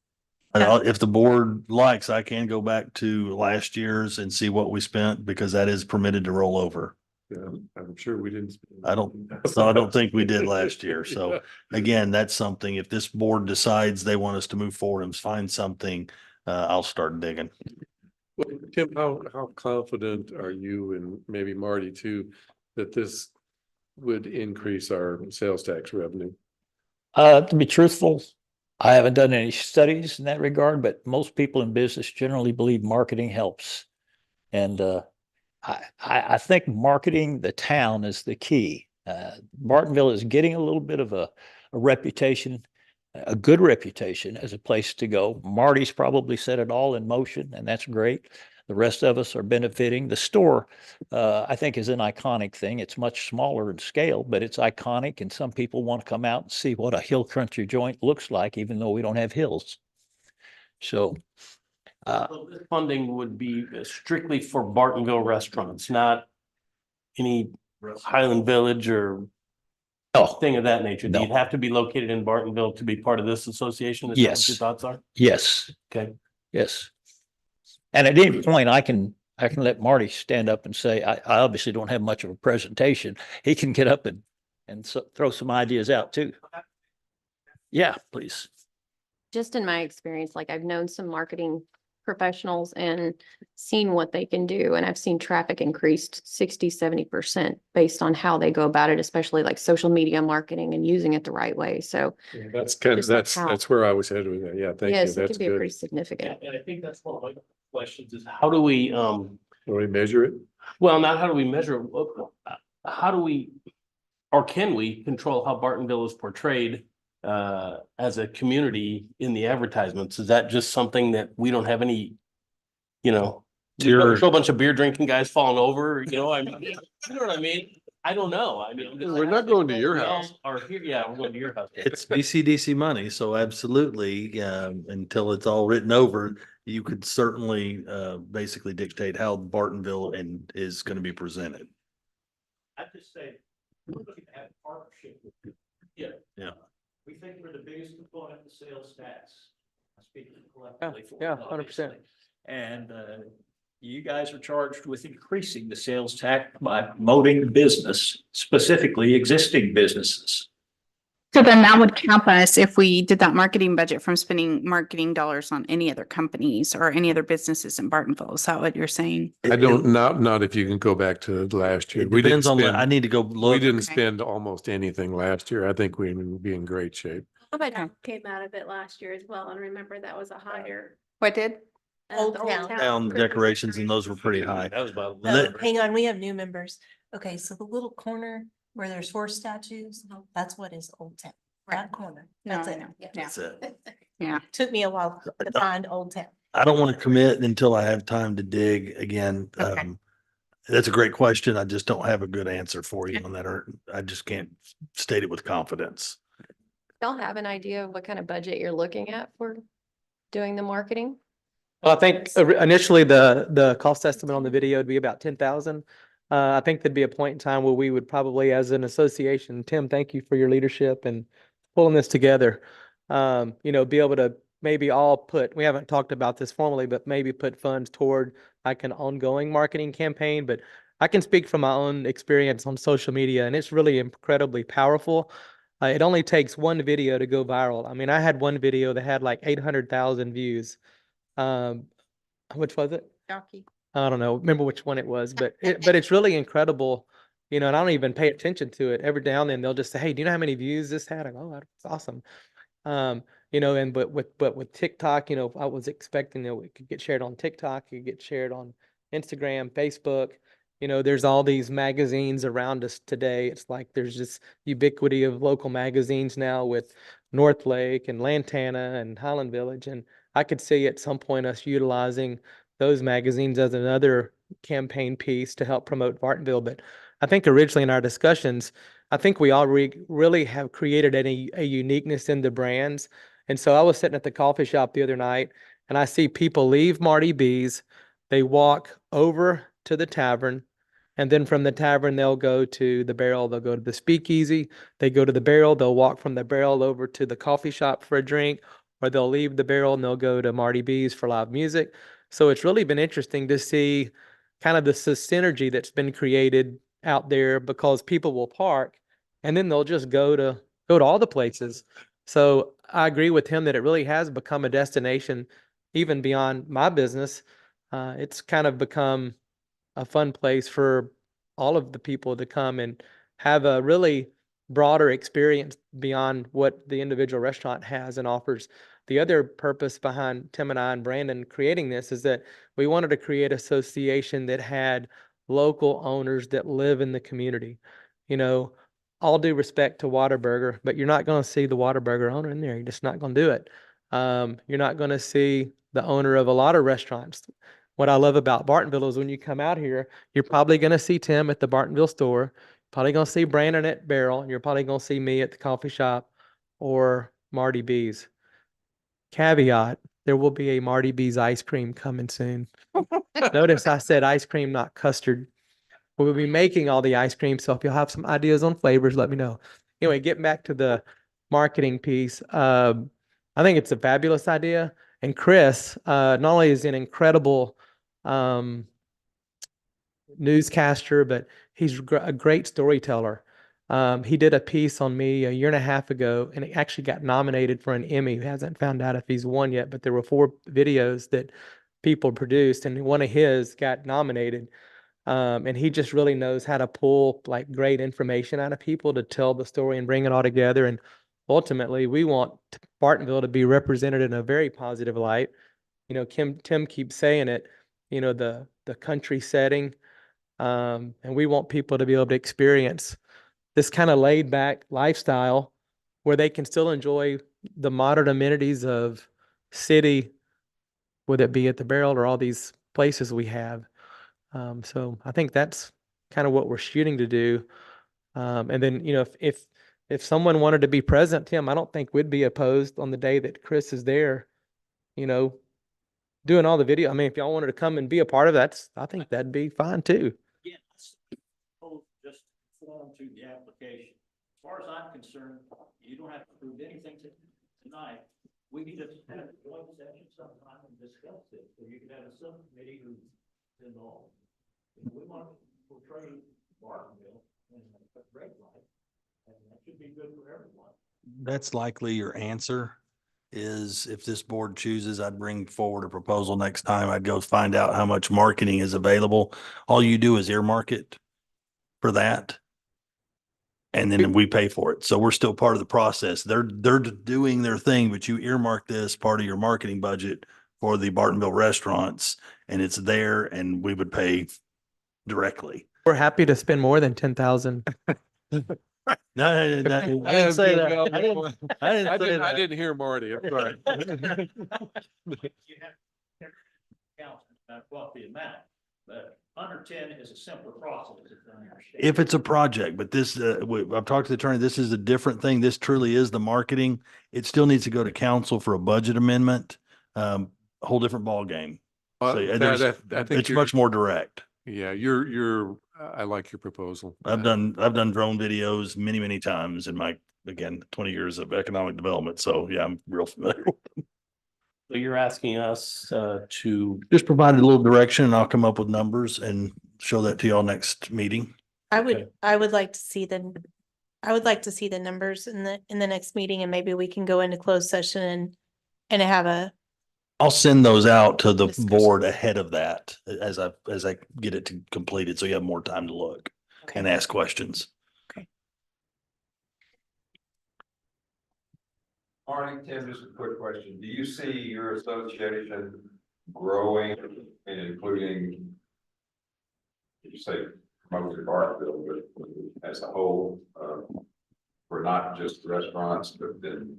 G: And if the board likes, I can go back to last year's and see what we spent because that is permitted to roll over.
C: I'm sure we didn't.
G: I don't think we did last year. So again, that's something, if this board decides they want us to move forward and find something, I'll start digging.
C: Well, Tim, how confident are you, and maybe Marty too, that this would increase our sales tax revenue?
J: To be truthful, I haven't done any studies in that regard, but most people in business generally believe marketing helps. And I think marketing the town is the key. Bartonville is getting a little bit of a reputation, a good reputation as a place to go. Marty's probably set it all in motion, and that's great. The rest of us are benefiting. The store, I think, is an iconic thing. It's much smaller in scale, but it's iconic, and some people want to come out and see what a hill country joint looks like, even though we don't have hills. So
A: this funding would be strictly for Bartonville restaurants, not any Highland Village or thing of that nature. Do
J: No.
A: you have to be located in Bartonville to be part of this association? Is that what
J: Yes.
A: your thoughts are?
J: yes,
A: Okay.
J: yes. And at any point, I can let Marty stand up and say, I obviously don't have much of a presentation. He can get up and throw some ideas out too. Yeah, please.
F: Just in my experience, like I've known some marketing professionals and seen what they can do. And I've seen traffic increased 60-70% based on how they go about it, especially like social media marketing and using it the right way. So
C: Yeah, that's kind of,
F: Just like how-
C: that's where I was headed with that. Yeah, thank you.
F: yes, it
C: That's
F: can be a pretty
C: good.
F: significant.
A: And I think that's one of my questions is how do we,
C: Can we measure it?
A: well, not how do we measure, how do we, or can we control how Bartonville is portrayed as a community in the advertisements? Is that just something that we don't have any, you know,
G: Sure.
A: show a bunch of beer drinking guys falling over, you know, I mean, you know what I mean? I don't know. I mean, I'm just
C: We're not going to your
A: we all
C: house.
A: Are here, yeah, we're going to your house.
G: It's BCDC money, so absolutely, until it's all written over, you could certainly basically dictate how Bartonville is going to be presented.
A: I just say, we're looking to have a partnership with you. Yeah.
G: Yeah.
A: We think we're the biggest component of the sales tax. Speaking collectively. for
I: yeah,
A: it,
I: 100%.
A: obviously.
J: And you guys are charged with increasing the sales tax by promoting business, specifically existing businesses.
E: So then that would cap us if we did that marketing budget from spending marketing dollars on any other companies or any other businesses in Bartonville. Is that what you're saying?
C: I don't, not if you can go back to last year.
G: It
C: We didn't
G: depends on, I
C: spend,
G: need to go
C: we
G: look.
C: didn't
E: Okay.
C: spend almost anything last year. I think we would be in great shape.
B: But came out of it last year as well. And remember, that was a higher.
E: What did?
D: Old
B: the
D: Town.
G: Town
B: Christmas
G: decorations and those were pretty high.
A: That was about.
G: Let-
K: Hang on, we have new members. Okay, so the little corner where there's 4 statues, that's what is Old Town, that corner.
E: No,
K: That's
E: I
K: it.
E: know.
K: Yeah.
G: That's it.
E: Yeah.
K: Took me a while to find Old Town.
G: I don't want to commit until I have time to dig again.
E: Okay.
G: That's a great question. I just don't have a good answer for you on that, or I just can't state it with confidence.
F: Y'all have an idea of what kind of budget you're looking at for doing the marketing?
I: Well, I think initially the cost estimate on the video would be about 10,000. I think there'd be a point in time where we would probably, as an association, Tim, thank you for your leadership and pulling this together. You know, be able to maybe all put, we haven't talked about this formally, but maybe put funds toward like an ongoing marketing campaign. But I can speak from my own experience on social media, and it's really incredibly powerful. It only takes one video to go viral. I mean, I had one video that had like 800,000 views. Which was it?
E: Jockey.
I: I don't know, remember which one it was, but it's really incredible, you know, and I don't even pay attention to it. Every now and then they'll just say, hey, do you know how many views this had? I go, oh, that's awesome. You know, and but with TikTok, you know, I was expecting that it could get shared on TikTok, it could get shared on Instagram, Facebook. You know, there's all these magazines around us today. It's like there's just ubiquity of local magazines now with North Lake and Lantana and Highland Village. And I could see at some point us utilizing those magazines as another campaign piece to help promote Bartonville. But I think originally in our discussions, I think we all really have created a uniqueness in the brands. And so I was sitting at the coffee shop the other night and I see people leave Marty B's, they walk over to the tavern, and then from the tavern, they'll go to the Barrel, they'll go to the Speakeasy, they go to the Barrel, they'll walk from the Barrel over to the coffee shop for a drink, or they'll leave the Barrel and they'll go to Marty B's for live music. So it's really been interesting to see kind of the synergy that's been created out there because people will park and then they'll just go to all the places. So I agree with him that it really has become a destination even beyond my business. It's kind of become a fun place for all of the people to come and have a really broader experience beyond what the individual restaurant has and offers. The other purpose behind Tim and I and Brandon creating this is that we wanted to create an association that had local owners that live in the community. You know, all due respect to Whataburger, but you're not going to see the Whataburger owner in there. You're just not going to do it. You're not going to see the owner of a lot of restaurants. What I love about Bartonville is when you come out here, you're probably going to see Tim at the Bartonville store, probably going to see Brandon at Barrel, and you're probably going to see me at the coffee shop or Marty B's. Caveat, there will be a Marty B's ice cream coming soon. Notice I said ice cream, not custard. We'll be making all the ice cream, so if you'll have some ideas on flavors, let me know. Anyway, getting back to the marketing piece, I think it's a fabulous idea. And Chris, not only is he an incredible um, newscaster, but he's a great storyteller. He did a piece on me a year and a half ago, and it actually got nominated for an Emmy. He hasn't found out if he's won yet, but there were 4 videos that people produced, and one of his got nominated. And he just really knows how to pull like great information out of people to tell the story and bring it all together. And ultimately, we want Bartonville to be represented in a very positive light. You know, Tim keeps saying it, you know, the country setting. And we want people to be able to experience this kind of laid back lifestyle where they can still enjoy the modern amenities of city, whether it be at the Barrel or all these places we have. So I think that's kind of what we're shooting to do. And then, you know, if someone wanted to be present, Tim, I don't think we'd be opposed on the day that Chris is there, you know, doing all the video. I mean, if y'all wanted to come and be a part of that, I think that'd be fine too.
J: Yeah, just conform to the application. As far as I'm concerned, you don't have to prove anything tonight. We need to have a joint session sometime and discuss it, so you can have a subcommittee who's involved. We want to portray Bartonville in a great light, and that should be good for everyone.
G: That's likely your answer is if this board chooses, I'd bring forward a proposal next time. I'd go find out how much marketing is available. All you do is earmark it for that. And then we pay for it. So we're still part of the process. They're doing their thing, but you earmark this part of your marketing budget for the Bartonville restaurants, and it's there, and we would pay directly.
I: We're happy to spend more than 10,000.
G: No, I didn't say that. I didn't say that.
C: I didn't hear Marty. I'm sorry.
J: You have count, what the amount, but under 10 is a simpler process.
G: If it's a project, but this, I've talked to the attorney, this is a different thing. This truly is the marketing. It still needs to go to council for a budget amendment. A whole different ballgame. So
C: I think
G: it's much more direct.
C: Yeah, I like your proposal.
G: I've done drone videos many, many times in my, again, 20 years of economic development. So yeah, I'm real familiar with them.
A: So you're asking us to,
G: Just provide a little direction and I'll come up with numbers and show that to y'all next meeting.
A: Okay.
D: I would like to see I would like to see the numbers in the next meeting, and maybe we can go into closed session and have a,
G: I'll send those out to the
D: Discussion.
G: board ahead of that as I get it completed. So you have more time to look and ask questions.
L: Marty, Tim, just a quick question. Do you see your association growing and including, you say, mostly Bartonville, but as a whole, for not just restaurants, but then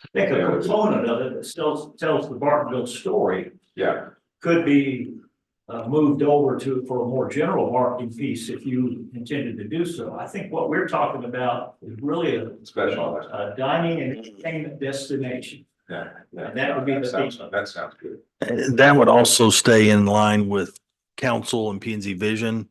J: I think a component of it that still tells the Bartonville story
L: yeah,
J: could be moved over for a more general marketing piece if you intended to do so. I think what we're talking about is really a
L: specialized.
J: dining and entertainment destination.
L: Yeah, yeah.
J: And that would be the
L: that sounds good.
G: And that would also stay in line with council and P and Z vision.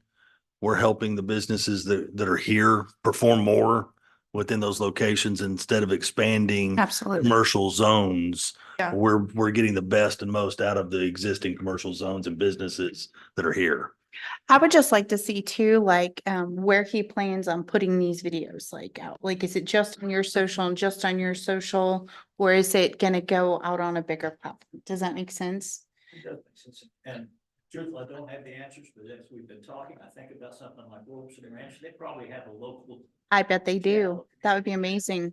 G: We're helping the businesses that are here perform more within those locations instead of expanding
E: Absolutely.
G: commercial zones.
E: Yeah.
G: We're getting the best and most out of the existing commercial zones and businesses that are here.
E: I would just like to see too, like, where he plans on putting these videos like out. Like, is it just on your social and just on your social, or is it gonna go out on a bigger platform? Does that make sense?
J: It does make sense. And truthfully, I don't have the answers, but as we've been talking, I think about something like Wolf City Ranch, they probably have a local.
E: I bet they do. That would be amazing.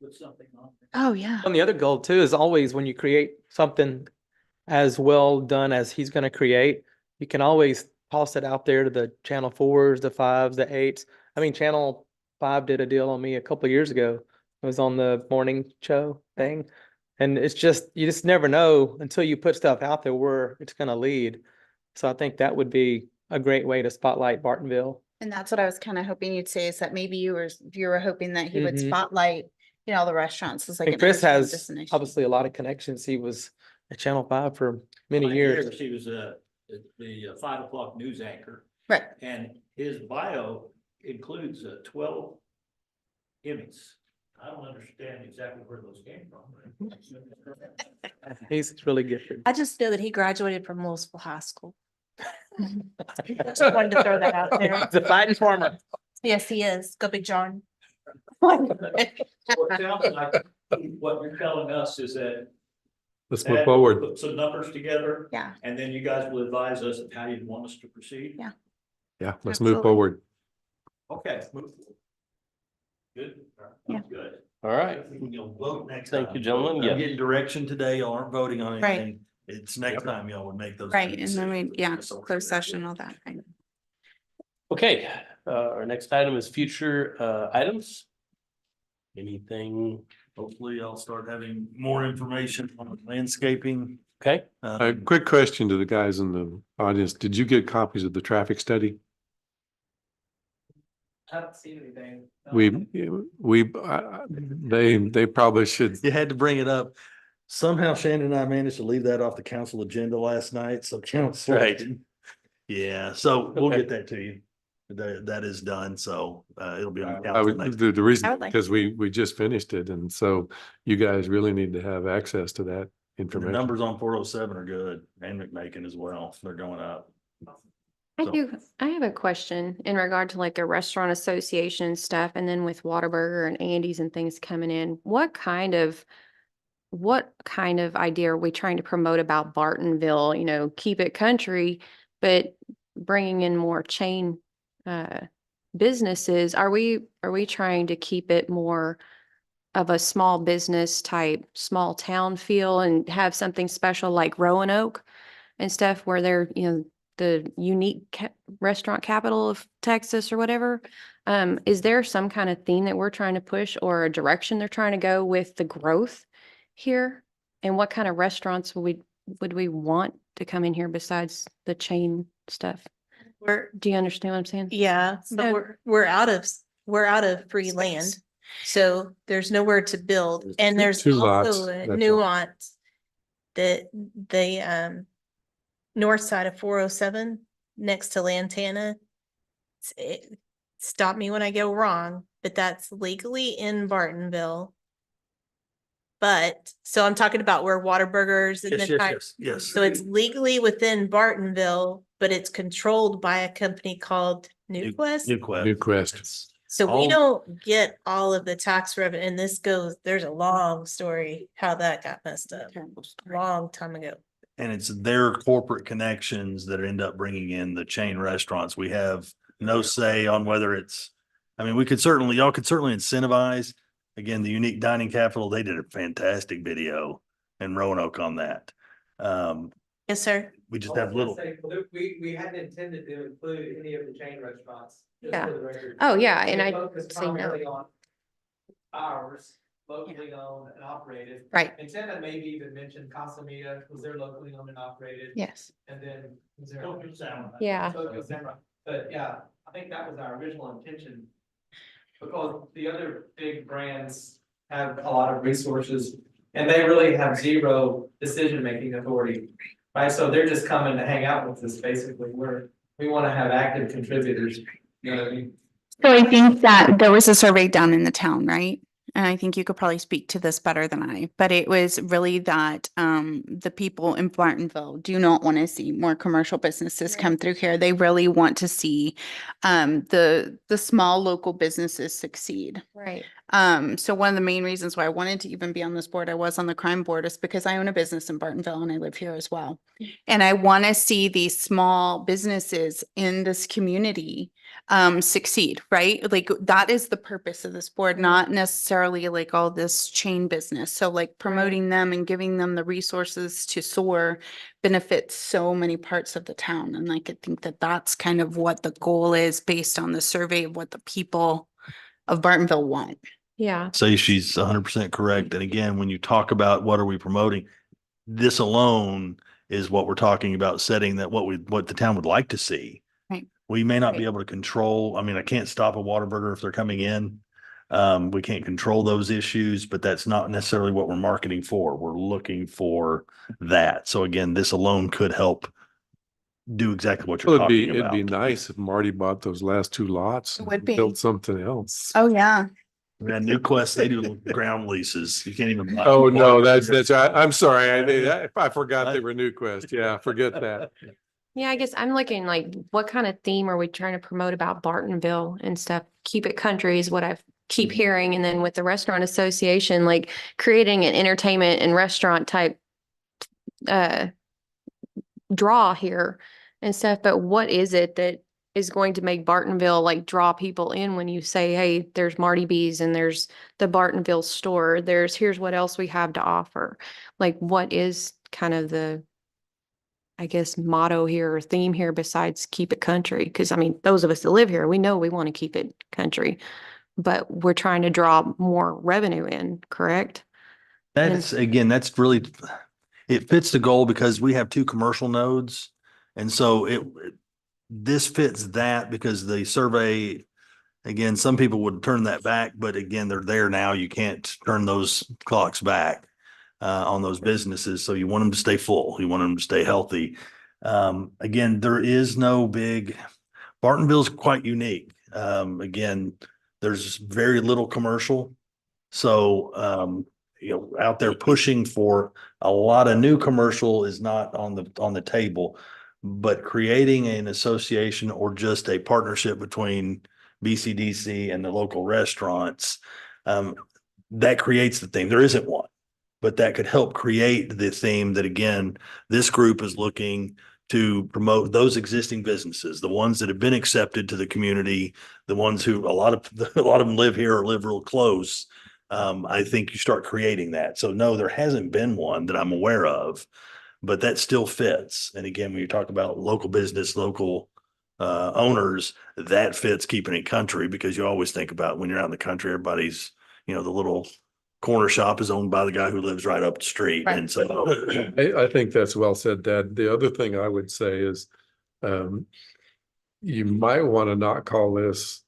J: Put something on there.
E: Oh, yeah.
I: And the other goal too is always when you create something as well done as he's going to create, you can always toss it out there to the channel 4s, the 5s, the 8s. I mean, channel 5 did a deal on me a couple of years ago. It was on the morning show thing. And it's just, you just never know until you put stuff out there where it's going to lead. So I think that would be a great way to spotlight Bartonville.
E: And that's what I was kind of hoping you'd say, is that maybe you were hoping that he would
I: Mhm.
E: spotlight, you know, the restaurants as like.
I: And
E: an
I: Chris
E: entertainment
I: has
E: destination.
I: obviously a lot of connections. He was at Channel 5 for many years.
J: He was the 5 o'clock news anchor.
E: Right.
J: And his bio includes 12 Emmys. I don't understand exactly where those came from.
I: He's really gifted.
K: I just know that he graduated from Louisville High School. Just wanted to throw that out there.
I: He's a fighting farmer.
K: Yes, he is. Go Big John.
J: So it sounds like what you're telling us is that
C: Let's move forward.
J: put some numbers together.
E: Yeah.
J: And then you guys will advise us of how you want us to proceed.
E: Yeah.
C: Yeah, let's move
E: Absolutely.
C: forward.
J: Okay. Move forward. Good.
E: Yeah.
J: Good.
A: All right.
J: You'll vote next
A: Thank
J: time.
A: you, gentlemen.
J: I'm
A: Yeah.
J: getting direction today. Y'all aren't voting on
E: Right.
J: anything. It's next time y'all would make those.
E: Right, and then we,
J: decisions.
E: yeah,
J: So-
E: closed session, all that. Right.
A: Okay, our next item is future items. Anything?
J: Hopefully I'll start having more information on landscaping.
A: Okay,
C: A quick question to the guys in the audience. Did you get copies of the traffic study?
I: I haven't seen anything.
C: They probably should.
J: You had to bring it up. Somehow Shannon and I managed to leave that off the council agenda last night, so council.
A: Right.
J: Yeah, so we'll
A: Okay.
J: get that to you. That is done, so it'll be on.
C: I
J: council
C: would,
J: next-
C: the
E: I
C: reason,
E: would like
C: because
E: to.
C: we just finished it, and so you guys really need to have access to that
J: The
C: information.
J: numbers on 407 are good, and McMakin as well. They're going up. So-
F: I have a question in regard to like a restaurant association stuff and then with Whataburger and Andy's and things coming in. What kind of idea are we trying to promote about Bartonville, keep it country, but bringing in more chain businesses? Are we trying to keep it more of a small business type, small town feel and have something special like Roanoke and stuff where they're, the unique restaurant capital of Texas or whatever? Is there some kind of theme that we're trying to push or a direction they're trying to go with the growth here? And what kind of restaurants would we want to come in here besides the chain stuff? Do you understand what I'm saying?
K: Yeah,
F: So-
K: but we're out of free land.
F: Space.
K: So there's nowhere to build,
C: There's
K: and there's
C: two lots,
K: also a
C: that's all.
K: nuance that the north side of 407 next to Lantana. Stop me when I go wrong, but that's legally in Bartonville. But, so I'm talking about where Whataburgers and
J: Yes,
K: the
J: yes,
K: type.
J: yes, yes.
K: So it's legally within Bartonville, but it's controlled by a company called Newquest.
C: Newquest.
K: So we
J: all-
K: don't get all of the tax revenue, and this goes, there's a long story how that got messed up, long time ago.
J: And it's their corporate connections that end up bringing in the chain restaurants. We have no say on whether y'all could certainly incentivize. Again, the unique dining capital, they did a fantastic video in Roanoke on that.
K: Yes, sir.
J: We just have little.
I: We hadn't intended to include any of the chain restaurants. just
F: Yeah.
I: for the record.
F: Oh, yeah, and
I: We
F: I
I: focused
F: say no.
I: primarily on ours, locally owned and operated.
F: Right.
I: And Ted had maybe even mentioned Casamita, because they're locally owned and operated.
F: Yes.
I: And then. was there-
F: Yeah.
I: Tokyo Samurai. But yeah, I think that was our original intention. Because the other big brands have a lot of resources and they really have zero decision-making authority. Right, so they're just coming to hang out with us, basically. We want to have active contributors, you know what I mean?
E: So I think that there was a survey done in the town, right? And I think you could probably speak to this better than I, but it was really that the people in Bartonville do not want to see more commercial businesses come through here. They really want to see the small local businesses succeed.
F: Right.
E: So one of the main reasons why I wanted to even be on this board, I was on the crime board, is because I own a business in Bartonville and I live here as well. And I want to see these small businesses in this community succeed, right? Like that is the purpose of this board, not necessarily like all this chain business. So like promoting them and giving them the resources to soar benefits so many parts of the town. And like, I think that that's kind of what the goal is based on the survey of what the people of Bartonville want.
F: Yeah.
J: Say she's 100% correct. And again, when you talk about what are we promoting, this alone is what we're talking about, setting that what the town would like to see.
E: Right.
J: We may not be
F: Right.
J: able to control. I can't stop a Whataburger if they're coming in. We can't control those issues, but that's not necessarily what we're marketing for. We're looking for that. So again, this alone could help do exactly what you're
C: Well,
J: talking
C: it'd be
J: about.
C: nice if Marty bought those last two lots.
E: It would
C: and
E: be.
C: Built something else.
E: Oh, yeah.
G: Man, New Quest, they do ground leases. You can't even. buy-
C: Oh, no, that's, I'm sorry. I forgot they were New Quest. Yeah, forget that.
F: Yeah, I guess I'm looking like, what kind of theme are we trying to promote about Bartonville and stuff? Keep it country is what I keep hearing. And then with the restaurant association, like creating an entertainment and restaurant type uh draw here and stuff. But what is it that is going to make Bartonville like draw people in when you say, hey, there's Marty B's and there's the Bartonville store, here's what else we have to offer. Like, what is kind of the, I guess, motto here or theme here besides keep it country? Because I mean, those of us that live here, we know we want to keep it country, but we're trying to draw more revenue in, correct?
G: That's, again, that's really, it fits the goal because we have 2 commercial nodes. And so this fits that because the survey, again, some people would turn that back, but again, they're there now. You can't turn those clocks back on those businesses. So you want them to stay full. You want them to stay healthy. Again, there is no big, Bartonville's quite unique. Again, there's very little commercial. So, out there pushing for a lot of new commercial is not on the table, but creating an association or just a partnership between BCDC and the local restaurants, that creates the theme. There isn't one, but that could help create the theme that, again, this group is looking to promote those existing businesses, the ones that have been accepted to the community, the ones who a lot of them live here or live real close. I think you start creating that. So no, there hasn't been one that I'm aware of, but that still fits. And again, when you talk about local business, local owners, that fits keeping it country, because you always think about when you're out in the country, everybody's, the little corner shop is owned by the guy who lives right up the street.
D: Right.
G: And so
C: I think that's well said, Dad. The other thing I would say is, you might want to not call this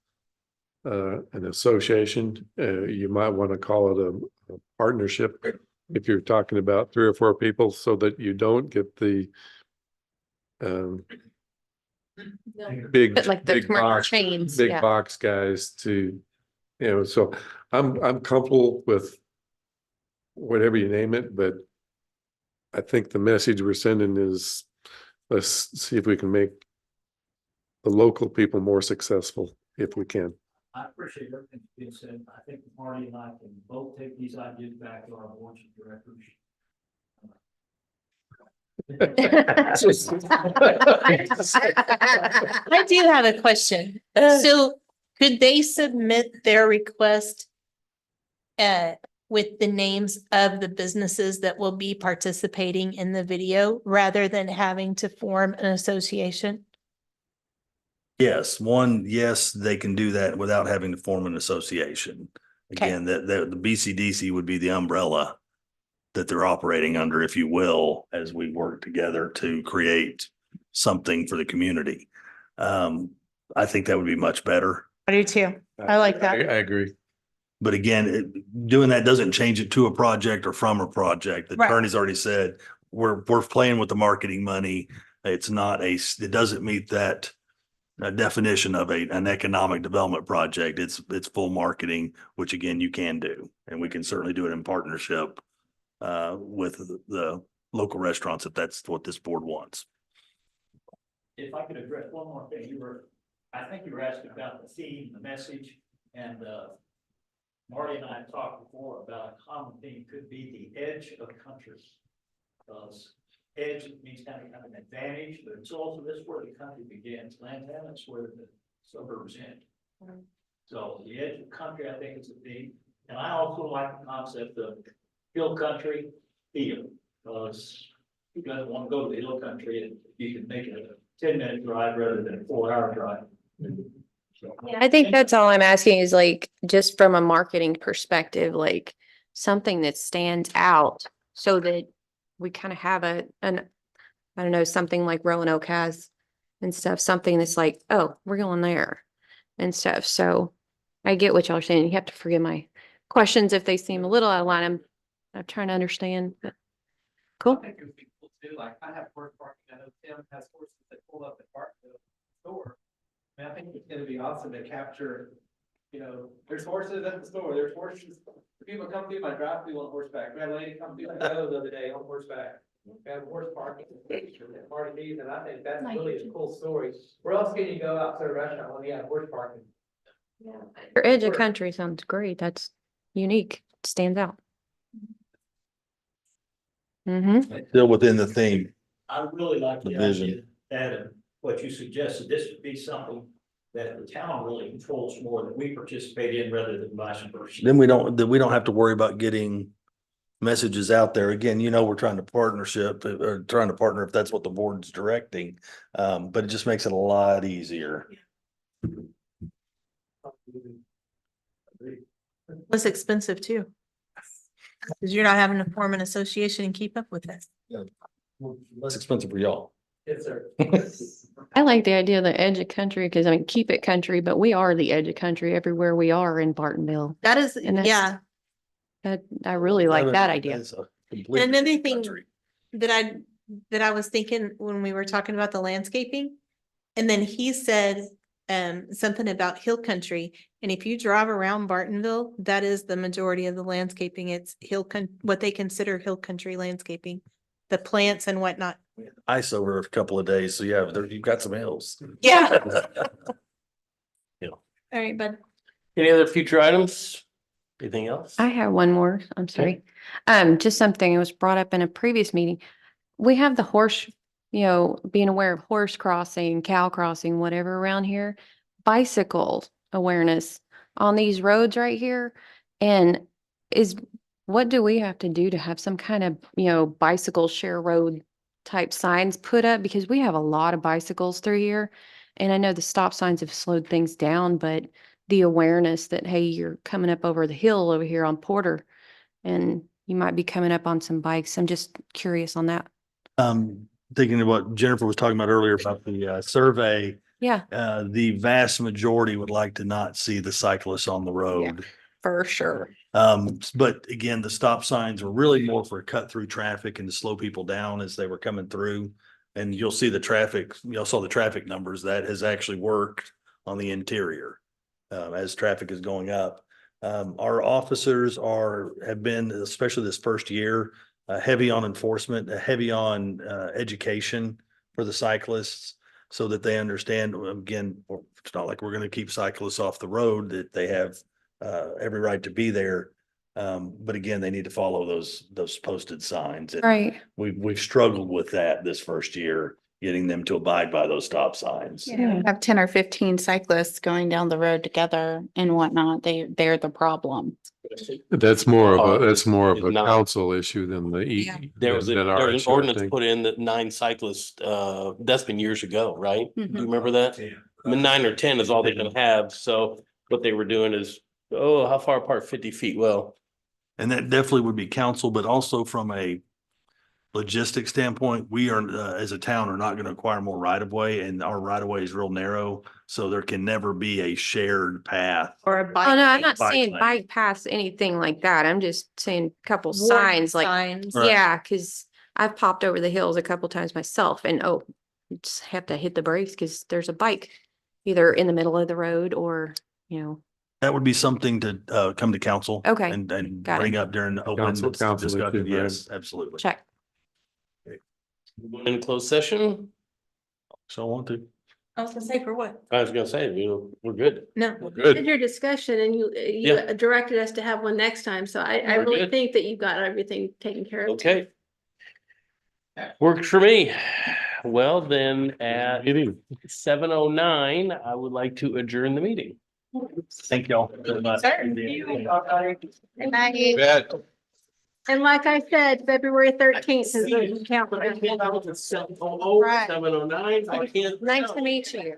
C: an association. You might want to call it a partnership if you're talking about 3 or 4 people, so that you don't get the big,
F: But like the
C: big
F: commercial
C: box,
F: chains,
C: big
F: yeah.
C: box guys to, so I'm comfortable with whatever you name it, but I think the message we're sending is, let's see if we can make the local people more successful if we can.
J: I appreciate everything that's being said. I think Marty and I can both take these ideas back to our boards of directors.
K: I do have a question. So could they submit their request with the names of the businesses that will be participating in the video rather than having to form an association?
G: yes, yes, they can do that without having to form an association.
K: Okay.
G: Again, that the BCDC would be the umbrella that they're operating under, if you will, as we work together to create something for the community. I think that would be much better.
K: I do too. I like that.
C: I agree.
G: But again, doing that doesn't change it to a project or from a project. The
K: Right.
G: attorney's already said, we're playing with the marketing money. It's not it doesn't meet that definition of an economic development project. It's full marketing, which again, you can do. And we can certainly do it in partnership with the local restaurants if that's what this board wants.
J: If I could address one more thing, I think you were asking about the theme, the message, and Marty and I have talked before about a common theme could be the edge of country. Because edge means kind of an advantage, but it's also this where the country begins. Lantana is where the suburbs end. So the edge of country, I think, is the theme. And I also like the concept of hill country feel, because you guys want to go to the hill country and you can make it a 10-minute drive rather than a 4-hour drive. So,
F: I think that's all I'm asking is like, just from a marketing perspective, like something that stands out so that we kind of have I don't know, something like Roanoke has and stuff, something that's like, oh, we're going there and stuff. So I get what y'all are saying. You have to forgive my questions if they seem a little out of line. I'm trying to understand, but cool.
M: I think of people too, like I have horse parking, I know Tim has horses that pull up at Bartonville store. And I think it's gonna be awesome to capture, You know, there's horses at the store, there's horses, people come through my drive-through on horseback, we had a lady come through my door the other day on horseback. We have horse parking, parties, and I think that's really a cool story. Where else can you go out to a restaurant when you have horse parking?
F: Your edge of country sounds great. That's unique, stands out. Mm-hmm.
G: Still within the theme.
J: I really like
G: The
J: the
G: vision.
J: idea, Adam, what you suggested, this would be something that the town really controls more, that we participate in rather than vice versa.
G: Then we don't have to worry about getting messages out there. Again, we're trying to partnership or trying to partner if that's what the board's directing. But it just makes it a lot easier.
K: Less expensive too. Cause you're not having to form an association and keep up with it.
G: Less expensive for y'all.
M: Yes, sir.
F: I like the idea of the edge of country because I mean, keep it country, but we are the edge of country everywhere we are in Bartonville.
K: That is,
F: And that's-
K: yeah.
F: I really like that idea.
G: That's a complete
K: And another thing
G: country.
K: that I was thinking when we were talking about the landscaping. And then he said something about hill country. And if you drive around Bartonville, that is the majority of the landscaping. It's what they consider hill country landscaping, the plants and whatnot.
G: Ice over a couple of days. So yeah, you've got some hills.
K: Yeah.
G: Yeah.
K: All right, bud.
A: Any other future items? Anything else?
F: I have one more, I'm sorry. Just something that was brought up in a previous meeting. We have the horse, being aware of horse crossing, cow crossing, whatever around here. Bicycle awareness on these roads right here. And what do we have to do to have some kind of, bicycle share road type signs put up? Because we have a lot of bicycles through here. And I know the stop signs have slowed things down, but the awareness that, hey, you're coming up over the hill over here on Porter and you might be coming up on some bikes. I'm just curious on that.
G: Thinking of what Jennifer was talking about earlier about the survey,
F: Yeah,
G: the vast majority would like to not see the cyclists on the road.
F: for sure.
G: But again, the stop signs are really more for cut through traffic and to slow people down as they were coming through. And you'll see the traffic, saw the traffic numbers that has actually worked on the interior as traffic is going up. Our officers have been, especially this first year, heavy on enforcement, heavy on education for the cyclists so that they understand, again, it's not like we're going to keep cyclists off the road, that they have every right to be there. But again, they need to follow those posted signs. And
F: Right.
G: we've struggled with that this first year, getting them to abide by those stop signs.
F: Yeah.
E: Have 10 or 15 cyclists going down the road together and whatnot. They're the problem.
C: That's more of a
A: It's not.
C: council issue than the.
E: Yeah.
A: There was
C: than our
A: an
C: issue, I
A: ordinance
C: think.
A: put in that 9 cyclists, that's been years ago, right? Do
E: Mhm.
A: you remember that? I mean, 9 or 10 is all they can have. So what they were doing is, how far apart? 50 feet. Well,
G: And that definitely would be council, but also from a logistics standpoint, we are, as a town, are not going to acquire more right of way, and our right of way is real narrow. So there can never be a shared path.
K: Or a bike.
F: Oh, no, I'm not
G: Bike
F: saying
G: lane.
F: bike paths, anything like that. I'm just saying a couple
K: warning
F: signs like,
K: signs.
G: Right.
F: yeah, because I've popped over the hills a couple times myself and you just have to hit the brakes because there's a bike either in the middle of the road or,
G: That would be something to come to council.
F: Okay,
G: And
F: got it.
G: bring up during the open
C: Council
G: discussion.
C: issue, right.
G: Yes, absolutely.
F: check.
A: in closed session,
G: So I want to.
K: I was gonna say for what?
A: I was gonna say, we're good.
K: No.
C: Good.
B: Did your discussion and you
A: Yeah.
B: directed us to have one next time. So I
A: We're
B: really
A: good.
B: think that you've got everything taken care of.
A: Okay. Works for me. Well, then at 7:09, I would like to adjourn the meeting.
G: Thank y'all very much.
K: Good night.
L: Bet.
B: And like I said, February 13th is the calendar.
A: Right. 7:09. I can't.
F: Nice to meet you.